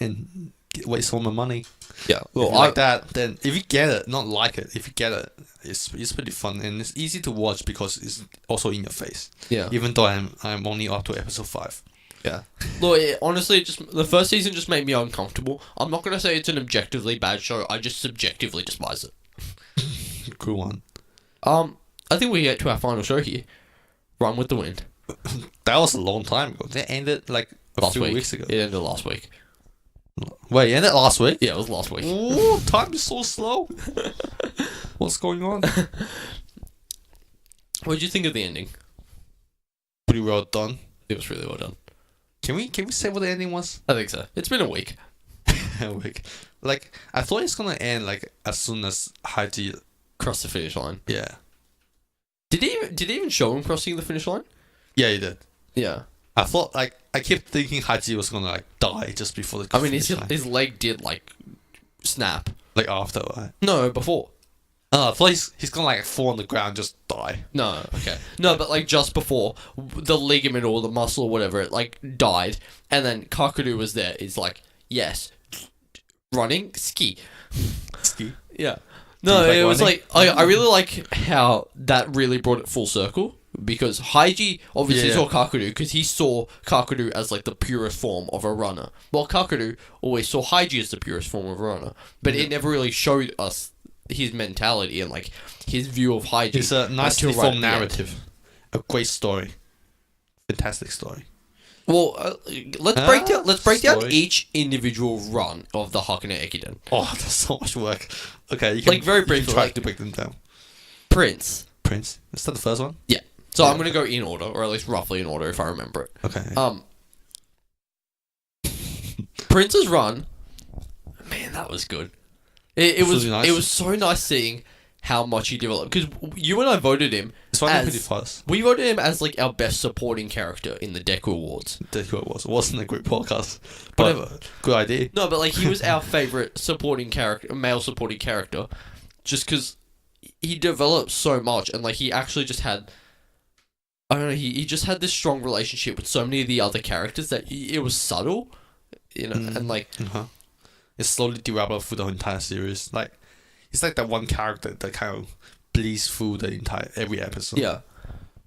and waste all my money. Yeah. Well, Well, if you like that, then if you get it, not like it. If you get it, it's pretty fun and it's easy to watch because it's also in your face. Yeah. Even though I'm only up to episode 5. Yeah. Look, honestly, the first season just made me uncomfortable. I'm not gonna say it's an objectively bad show. I just subjectively despise it. Cool one. I think we get to our final show here. Run with the Wind. That was a long time ago. They ended like a few weeks ago. It ended last week. Wait, it ended last week? Yeah, it was last week. Ooh, time is so slow. What's going on? What did you think of the ending? Pretty well done. It was really well done. Can we say what the ending was? I think so. It's been a week. Like I thought it's gonna end like as soon as Haji. Cross the finish line. Yeah. Did he even show him crossing the finish line? Yeah, he did. Yeah. I thought like I kept thinking Haji was gonna like die just before the. I mean, finish line. his leg did like snap. Like after, right? No, before. Oh, I thought he's gonna like fall on the ground and just die. No, okay. No, but like just before the ligament or the muscle or whatever, it like died, and then Kakudu was there. Is like, yes, running ski. Ski. Yeah. No, like it was running? like I really like how that really brought it full circle because Haiji obviously Yeah. saw Kakudu because he saw Kakudu as like the purest form of a runner, while Kakudu always saw Haiji as the purest form of a runner, but it never really showed us his mentality and like his view of Haiji. It's a nicely until right formed at the end. narrative. A great story. Fantastic story. Well, let's break down Story. each individual run of the Hakone Ekiden. Oh, that's so much work. Okay, you can Like, very you can briefly, try like- to break them down. Prince. Prince. Is that the first one? Yeah. So I'm gonna go in order, or at least roughly in order, if I remember it. Okay. Prince's run, man, that was good. It was really nice. It was so nice seeing how much he developed because you and I voted him. This one as- pretty fast. We voted him as like our best supporting character in the Deku Awards. That's who it was. It wasn't a great podcast. But Whatever. good idea. No, but like he was our favorite supporting character, male supporting character, just because he developed so much and like he actually just had. I don't know. He just had this strong relationship with so many of the other characters that it was subtle, and like Uh-huh. It slowly developed through the entire series. Like, it's like that one character that kind of bleeds through the entire every episode. yeah.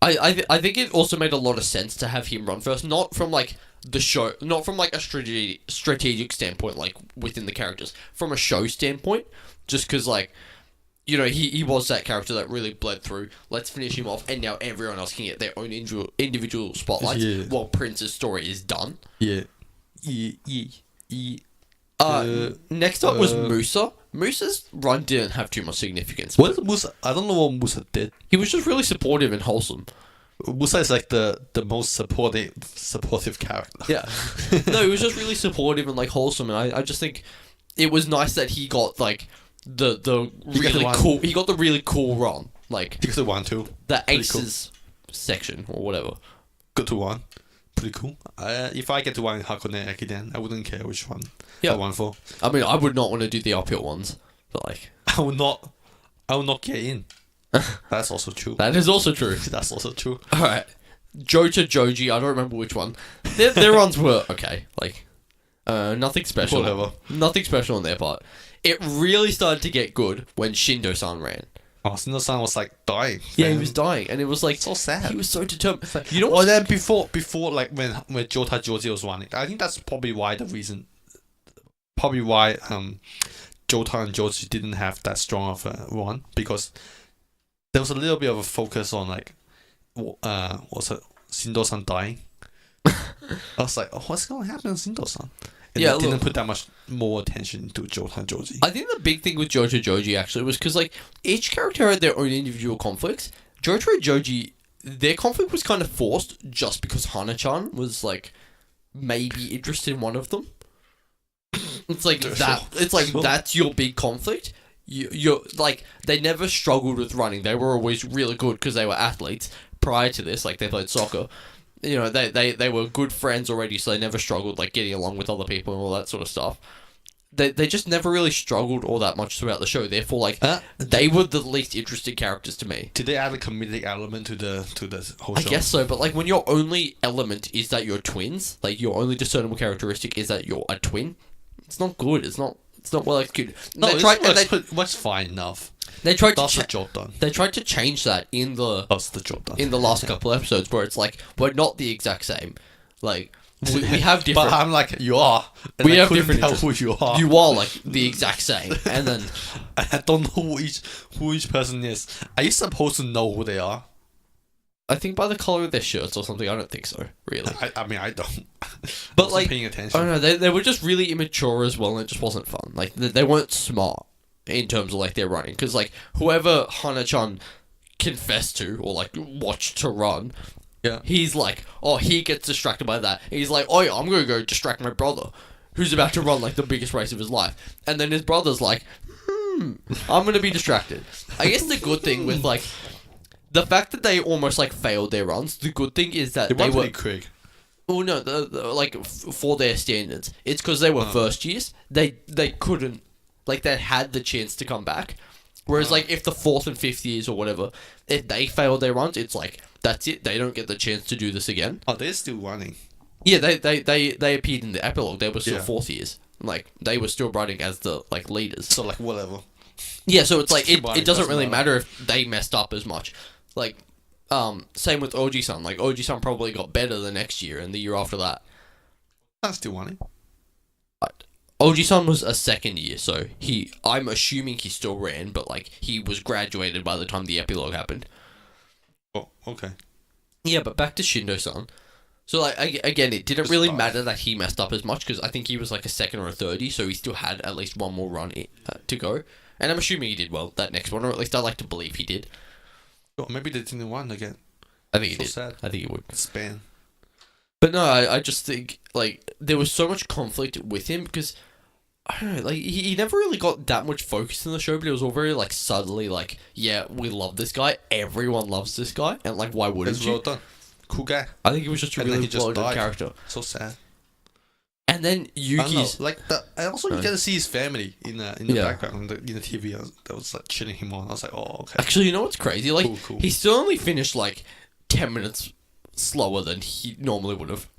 I think it also made a lot of sense to have him run first, not from like the show, not from like a strategic standpoint, like within the characters, from a show standpoint, just because like. He was that character that really bled through. Let's finish him off, and now everyone else can get their own individual spotlights Yeah. while Prince's story is done. Yeah. Next up was uh, Musa. Musa's run didn't have too much significance. What is Musa? I don't know what Musa did. He was just really supportive and wholesome. Musa is like the most supportive character. Yeah. No, he was just really supportive and like wholesome, and I just think it was nice that he got like the really one. cool. He got the really cool run, like Because they want to. the Pretty cool. aces section or whatever. Good to one. Pretty cool. If I get to one in Hakone Ekiden, I wouldn't care which one Yeah. I want for. I mean, I would not want to do the uphill ones, but like I will not get in. That's also true. that is also true. That's also true. All right, Jota Joji. I don't remember which one. Their runs were okay. Like, nothing special. Whatever. Nothing special on their part. It really started to get good when Shindo-san ran. Oh, Sino-san was like dying. Yeah, he man. was dying, and it was like So sad. He was so determined. You know Well, what? then before like when Jota Joji was running, I think that's probably why Jota and Joji didn't have that strong of a run, because there was a little bit of a focus on like what's it, Shindo-san dying. I was like, oh, what's going to happen to Shindo-san? And Yeah, they didn't look. put that much more attention to Jota and Joji. I think the big thing with Jojo Joji actually was because like each character had their own individual conflicts. Jojo and Joji, their conflict was kind of forced just because Hana-chan was like maybe interested in one of them. It's like Sure. that. It's like Sure. that's your big conflict. you're like they never struggled with running. They were always really good because they were athletes. Prior to this, like they played soccer. You know, they were good friends already, so they never struggled like getting along with other people and all that sort of stuff. They just never really struggled all that much throughout the show. Therefore, like they were the least interesting characters to me. Did they add a comedic element to the whole I show? guess so, but like when your only element is that you're twins, like your only discernible characteristic is that you're a twin, it's not good. It's not well executed. No, it works fine enough. They tried That's to the job done. they tried to change that in the That's the job done. last couple episodes where it's like we're not the exact same. Like we have different. But I'm like, you are. And We I have couldn't different tell interests. who you are. You are like the exact same, and then I don't know who each person is. Are you supposed to know who they are? I think by the color of their shirts or something. I don't think so, really. I mean, I don't. But, I wasn't like, paying I attention. don't know. They were just really immature as well, and it just wasn't fun. Like they weren't smart in terms of like their running, because like whoever Hana-chan confessed to or like watched to run, Yeah. he's like, oh, he gets distracted by that. He's like, oh yeah, I'm gonna go distract my brother, who's about to run like the biggest race of his life, and then his brother's like, I'm gonna be distracted. I guess the good thing with like the fact that they almost like failed their runs, the good thing is that It they was were. pretty quick. Oh no, like for their standards, it's because they were first years. They couldn't, like they had the chance to come back. Whereas like if the fourth and fifth years or whatever, if they failed their runs, it's like that's it. They don't get the chance to do this again. Oh, they're still running. Yeah, they appeared in the epilogue. They were still Yeah. fourth years. Like they were still running as the like leaders. So like whatever. Yeah, so it's like it Right, doesn't doesn't really matter. matter if they messed up as much. Like same with Oji-san. Like Oji-san probably got better the next year and the year after that. I'm still running. Oji-san was a second year, so I'm assuming he still ran, but like he was graduated by the time the epilogue happened. Oh, okay. Yeah, but back to Shindo-san. So like again, it didn't really matter that he messed up as much because I think he was like a second or a 30, so he still had at least one more run to go. And I'm assuming he did well that next one, or at least I like to believe he did. Oh, maybe they didn't run again. I think he So did. sad. I think he would. Span. But no, I just think like there was so much conflict with him because I don't know, like he never really got that much focus in the show, but it was all very like subtly like, yeah, we love this guy, everyone loves this guy, and like why wouldn't It's you? well done. Cool guy. I think he was just a And then really he just well done died. character. So sad. And then I don't know. Yuki's Like and also you Right. get to see his family in the Yeah. background in the TV. That was like cheering him on. I was like, oh okay. actually, you know what's crazy? Like Cool. he still only finished like 10 minutes slower than he normally would have.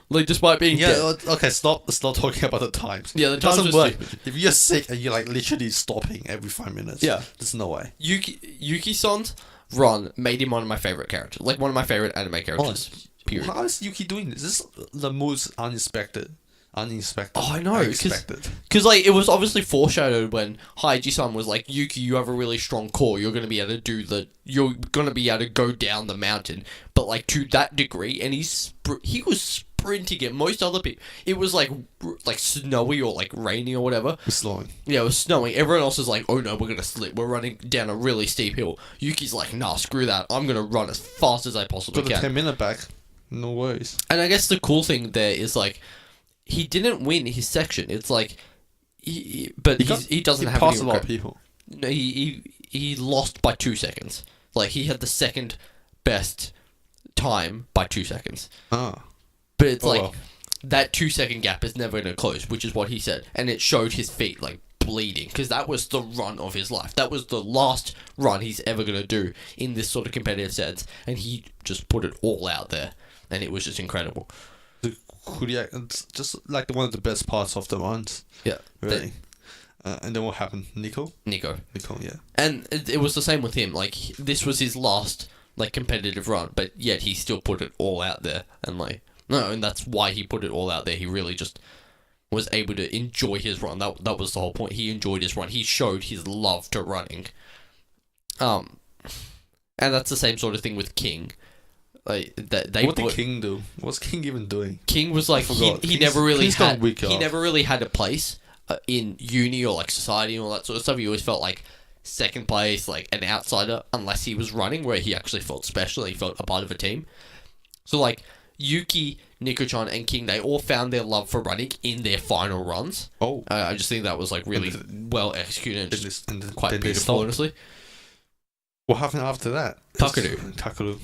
Like despite being dead. Okay. Stop talking about the times. Yeah, the It times doesn't was work. If you're sick and you're like literally stopping every 5 minutes. Yeah. There's no way. Yuki-san's run made him one of my favorite characters, like one of my favorite anime characters. Period. How is Yuki doing this? This is the most unexpected. Oh, I know, 'cause- Unexpected. Because, like, it was obviously foreshadowed when Haiji-san was like, Yuki, you have a really strong core. You're going to be able to you're going to be able to go down the mountain. But, like, to that degree, and he was sprinting it. Most other people, it was, like snowy or, like, rainy or whatever. We're slowing. Yeah, it was snowing. Everyone else is like, oh, no, we're going to slip. We're running down a really steep hill. Yuki's like, nah, screw that. I'm going to run as fast as I possibly Got the can. 10-minute back. No worries. And I guess the cool thing there is, like, he didn't win his section. It's like, he doesn't have passed any a lot of regret. people. No, he lost by 2 seconds. Like he had the second best time by 2 seconds. Ah. But it's Oh, like well. that 2 second gap is never going to close, which is what he said, and it showed his feet like bleeding because that was the run of his life. That was the last run he's ever going to do in this sort of competitive sense, and he just put it all out there, and it was just incredible. It's just like one of the best parts of the runs. Yeah, Really. And then what happened? Nico, yeah. And it was the same with him. Like this was his last like competitive run, but yet he still put it all out there, and like no, and that's why he put it all out there. He really just was able to enjoy his run. That was the whole point. He enjoyed his run. He showed his love to running. And that's the same sort of thing with King. Like that they What did put, King do? What's King even doing? King was like I forgot. he never really King's got had weak he off. never really had a place in uni or like society and all that sort of stuff. He always felt like second place, like an outsider, unless he was running, where he actually felt special. He felt a part of a team. So like Yuki Nico-chan, and King, they all found their love for running in their final runs. Oh, I just think that was like really well executed and just quite then they beautiful, stopped. honestly. What happened after that? Kakeru.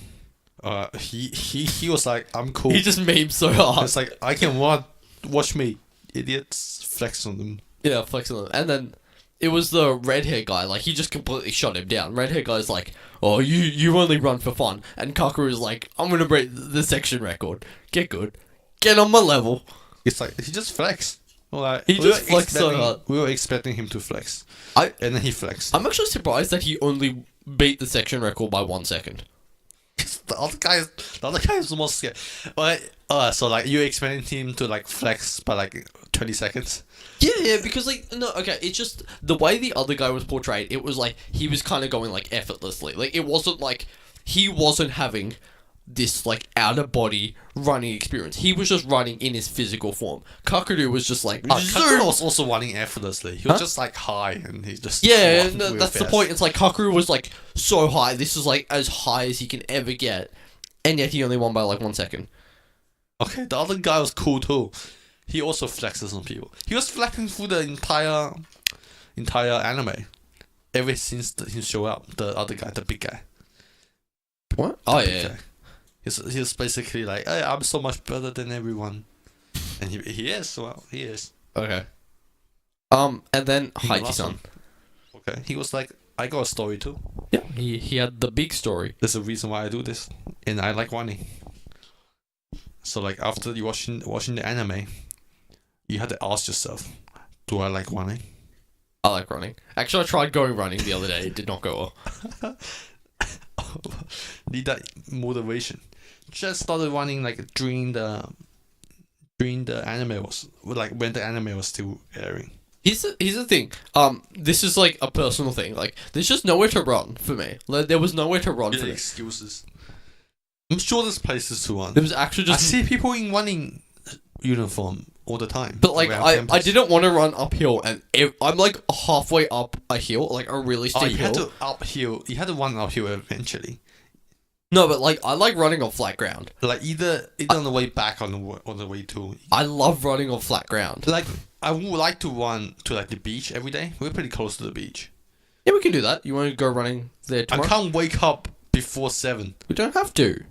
He was like, I'm cool. He just memed so hard. It's like, I can watch me, idiots, flex on them. Yeah, flexing them. And then it was the red hair guy, like he just completely shut him down. Red hair guy's like, oh, you only run for fun. And Kakeru's like, I'm gonna break the section record. Get good. Get on my level. It's like, he just flex. Well, like, He just flexed so hard. We were expecting him to flex. And then he flexed. I'm actually surprised that he only beat the section record by 1 second. The other guy is almost scared. So like you expecting him to like flex by like 20 seconds? Yeah, because like no, okay, it's just the way the other guy was portrayed. It was like he was kind of going like effortlessly. Like it wasn't like he wasn't having this like out of body running experience. He was just running in his physical form. Kakeru was just like Kakeru was also running effortlessly. He was just like high and he just yeah. No, that's the point. It's like Kakeru was like so high. This is like as high as he can ever get, and yet he only won by like 1 second. Okay, the other guy was cool too. He also flexes on people. He was flexing through the entire anime. Ever since he showed up, the other guy, the big guy. What? Oh yeah. Guy. He's basically like, hey, I'm so much better than everyone, and he is. Well, he is. Okay. And then In the last Haiki-san. one. Okay, he was like, I got a story too. Yeah. He had the big story. There's a reason why I do this, and I like running. So like after you watching the anime, you had to ask yourself, do I like running? I like running. Actually, I tried going running the other day. It did not go well. Need that motivation. Just started running like during the anime was like when the anime was still airing. Here's the thing. This is like a personal thing. Like, there's just nowhere to run for me. Like, there was nowhere to run for me. Excuses. I'm sure there's places to run. There was actually I just. see people in running uniform all the time. But like, around I campus. didn't want to run uphill, and I'm like halfway up a hill, like a really steep you hill. had to uphill. You had to run uphill eventually. No, but like I like running on flat ground. Like either on the way back or on the way to. I love running on flat ground. Like I would like to run to like the beach every day. We're pretty close to the beach. Yeah, we can do that. You want to go running there tomorrow? I can't wake up before 7. We don't have to.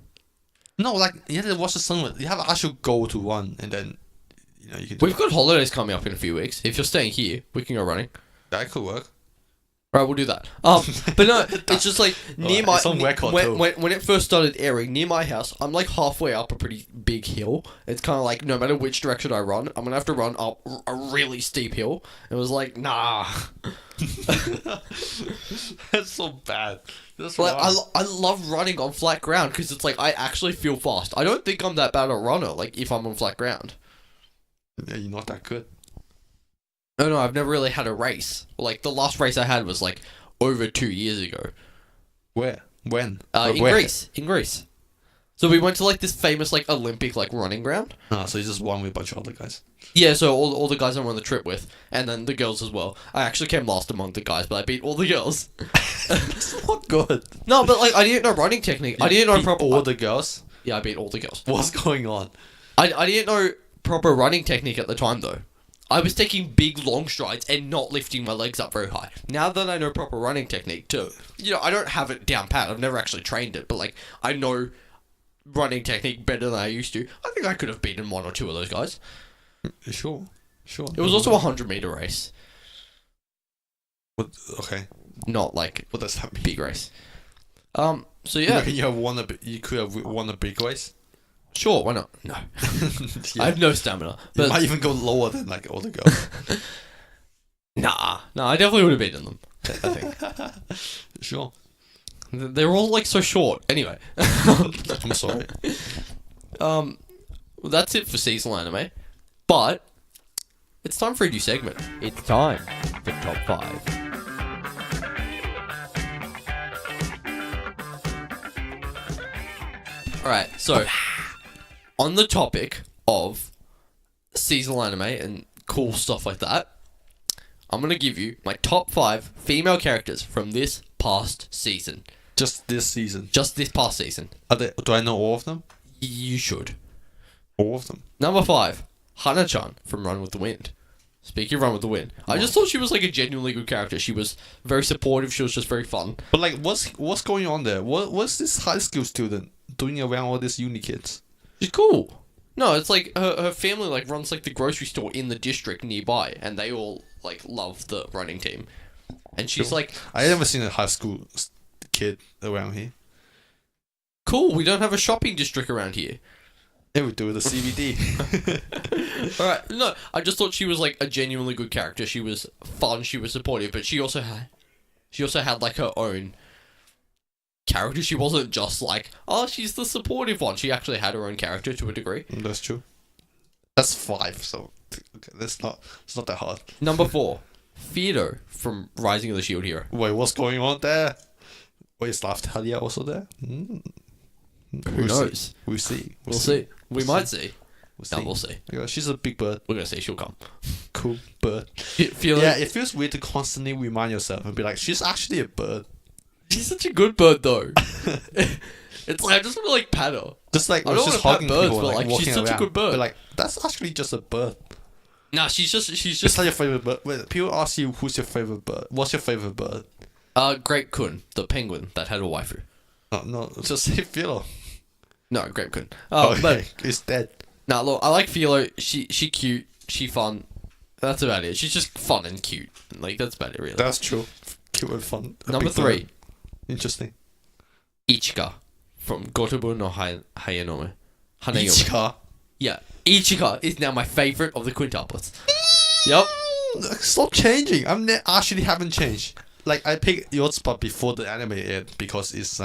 No, like you have to watch the sunrise. You have an actual goal to run, and then you can. We've got holidays coming up in a few weeks. If you're staying here, we can go running. That could work. Right, we'll do that. But no, it's just like near my it's on record too. when it first started airing near my house. I'm like halfway up a pretty big hill. It's kind of like no matter which direction I run, I'm gonna have to run up a really steep hill. It was like nah. That's so bad. That's Like wrong. I love running on flat ground because it's like I actually feel fast. I don't think I'm that bad a runner. Like if I'm on flat ground. Yeah, you're not that good. No, I've never really had a race. Like the last race I had was like over 2 years ago. Where? When? In Where? Greece. In Greece. So we went to like this famous like Olympic like running ground. Ah, so you just won with a bunch of other guys. Yeah, so all the guys I went on the trip with, and then the girls as well. I actually came last among the guys, but I beat all the girls. That's not good. No, but like I didn't know running technique. I didn't know Beat proper. all the girls. Yeah, I beat all the girls. What's going on? I didn't know proper running technique at the time though. I was taking big long strides and not lifting my legs up very high. Now that I know proper running technique too, I don't have it down pat. I've never actually trained it, but like I know running technique better than I used to. I think I could have beaten one or two of those guys. Sure. It was also a 100-meter race, What? Okay. not like What does that mean? big race. So yeah, You could have won a big race. sure, why not? No, Yeah. I have no stamina. You But might even go lower than like all the girls. nah, I definitely would have beaten them. I think Sure. they're all like so short. Anyway, I'm sorry. well, that's it for seasonal anime. But it's time for a new segment. It's time for top 5. Alright, so on the topic of seasonal anime and cool stuff like that, I'm going to give you my top 5 female characters from this past season. Just this season. Just this past season. Do I know all of them? You should. All of them. Number 5, Hana-chan from Run with the Wind. Speaking of Run with the Wind, I just thought she was like a genuinely good character. She was very supportive. She was just very fun. But like, what's going on there? What's this high school student doing around all these uni kids? She's cool. No, it's like her family like runs like the grocery store in the district nearby, and they all like love the running team. And she's like, I never seen a high school kid around here. cool. We don't have a shopping district around here. Yeah, we do the CBD. All right, no, I just thought she was like a genuinely good character. She was fun. She was supportive, but she also had like her own character. She wasn't just like, oh, she's the supportive one. She actually had her own character to a degree. That's true. That's 5, so okay, it's not that hard. Number 4, Theodo from Rising of the Shield Hero. Wait, what's going on there? Wait, is Laftalia also there? Who knows? We'll see. We'll see. We might see. We'll We'll see. Yeah, she's a big bird. We're gonna see. She'll come. Cool bird. Feel Yeah, it feels weird to constantly remind yourself and be like, she's actually a bird. She's such a good bird, though. It's like I just want to like pat her. Just like I don't just wanna hugging pat birds, people, but, like, walking she's such a around. good bird. But like, that's actually just a bird. Nah, she's just. It's not your favorite bird. Wait, people ask you who's your favorite bird. What's your favorite bird? Grape Kun, the penguin that had a waifu. No, just say Philo. No, Grape Kun. Okay, But it's dead. nah, look, I like Philo. She cute. She fun. That's about it. She's just fun and cute. Like that's about it, really. That's true. Cute and fun. A Number big 3, bird. Interesting. Ichika from Gotobu no Hayanome. Hanayome. Ichika. Yeah, Ichika is now my favorite of the quintuplets. Yep. Stop changing. Actually haven't changed. Like I picked your spot before the anime aired because it's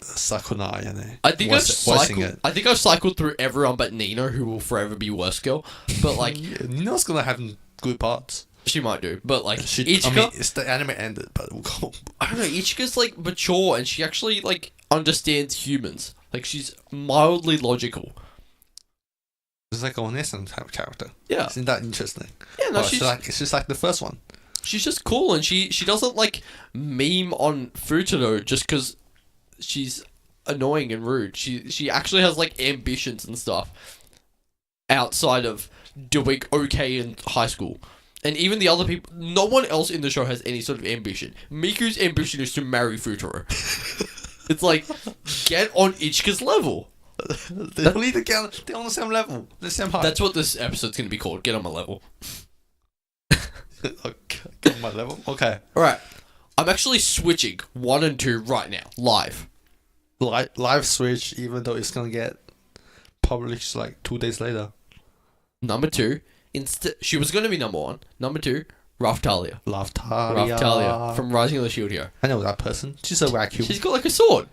Sakurai and I think I've voicing cycled. I think I've cycled through everyone but Nino, who will forever be worst girl. But like, Yeah, Nino's gonna have good parts. she might do. But like, I Ichika, mean, it's the anime ended, but we'll go. I don't know. Ichika's like mature and she actually like understands humans. Like she's mildly logical. It's like a Onesan type of character. Yeah. Isn't that interesting? Yeah, no, it's just like the first one. she's just cool and she doesn't like meme on Furuto just because she's annoying and rude. She actually has like ambitions and stuff outside of doing okay in high school. And even the other people, no one else in the show has any sort of ambition. Miku's ambition is to marry Futaro. It's like, get on Ichika's level. They don't need to get. They're on the same level. The same height. That's what this episode's going to be called. Get on my level. Okay, get on my level. Okay. Alright. I'm actually switching 1 and 2 right now. Live. Live switch, even though it's gonna get published like 2 days later. Number 2. She was going to be number 1. Number 2. Raftalia. Laftalia. Raftalia from Rising of the Shield Hero. I know that person. She's a vacuum. She's got like a sword.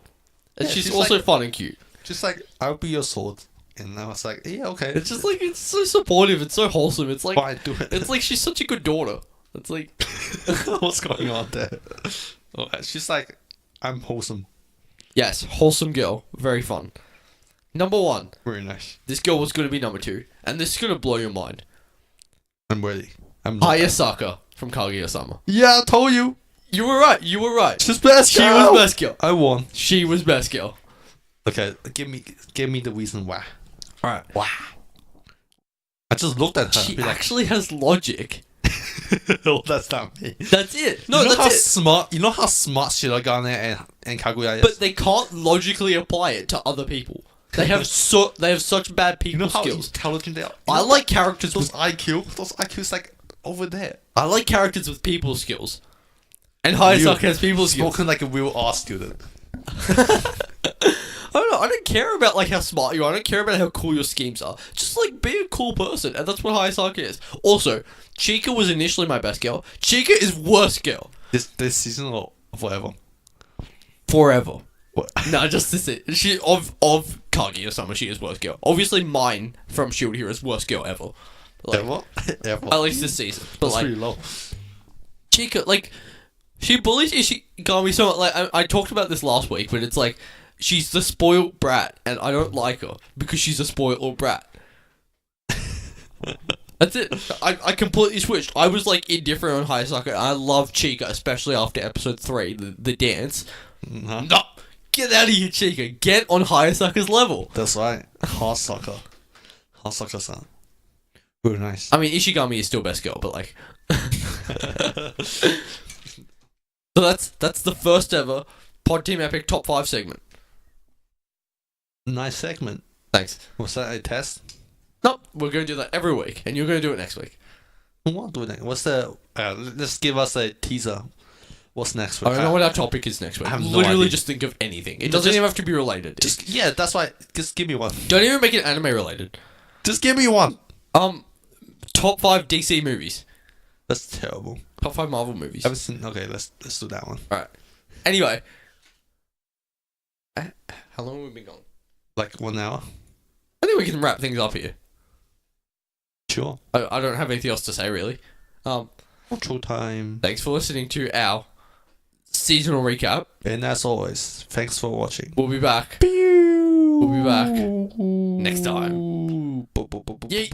And Yeah, she's she's also like- fun and cute. Just like, I'll be your sword. And I was like, yeah, okay. It's just like, it's so supportive. It's so wholesome. It's like, Fine, do it. it's like she's such a good daughter. It's like, What's going on there? Okay, she's like, I'm wholesome. yes, wholesome girl. Very fun. Number 1. Very nice. This girl was going to be number 2. And this is going to blow your mind. I'm ready. Hayasaka from Kaguya-sama. Yeah, I told you. You were right. You were right. She's best She girl. was best girl. I won. She was best girl. Okay, give me the reason why. Alright. Why? I just looked at her. She and be like, actually has logic. oh, that's not me. That's it. No, you know how that's it. smart. You know how smart Shirogane and Kaguya is. But they can't logically apply it to other people. They have such bad you people know how skills. intelligent they are. I like characters those with IQ. Those IQs like over there. I like characters with people skills. And Hayasaka has people skills. Spoken like a real art student. I don't know. I don't care about like how smart you are. I don't care about how cool your schemes are. Just like be a cool person, and that's what Hayasaka is. Also, Chika was initially my best girl. Chika is worst girl This season or forever. forever. What? No, just this it. She of Kaguya-sama, she is worst girl. Obviously, mine from Shield Hero is worst girl ever. Like, Ever? Ever. at least this season. But That's like pretty low. Chika, like she bullies Ishigami so much. Like I talked about this last week, but it's like she's the spoiled brat, and I don't like her because she's a spoiled brat. That's it. I completely switched. I was like indifferent on Hayasaka. I love Chika, especially after episode 3, the dance. Uh-huh. No, get out of here, Chika. Get on Hayasaka's level. That's right. Hard soccer. Hasaka-san. Very nice. I mean, Ishigami is still best girl, but like. So that's the first ever Pod Team Epic top 5 segment. Nice segment. Thanks. Was that a test? No, we're going to do that every week, and you're going to do it next week. What do we think? What's the? Let's give us a teaser. What's next week? I don't know what our topic is next week. I have no Literally idea. just think of anything. It No, doesn't just- even have to be related. Just yeah, that's why. Just give me one. Don't even make it anime related. Just give me one. Top 5 DC movies. That's terrible. Top 5 Marvel movies. I haven't seen. Okay, let's do that one. Alright. Anyway. How long have we been gone? Like 1 hour. I think we can wrap things up here. Sure. I don't have anything else to say, really. Outro time. Thanks for listening to our seasonal recap. And as always, thanks for watching. We'll be back. We'll be back next time. Yay.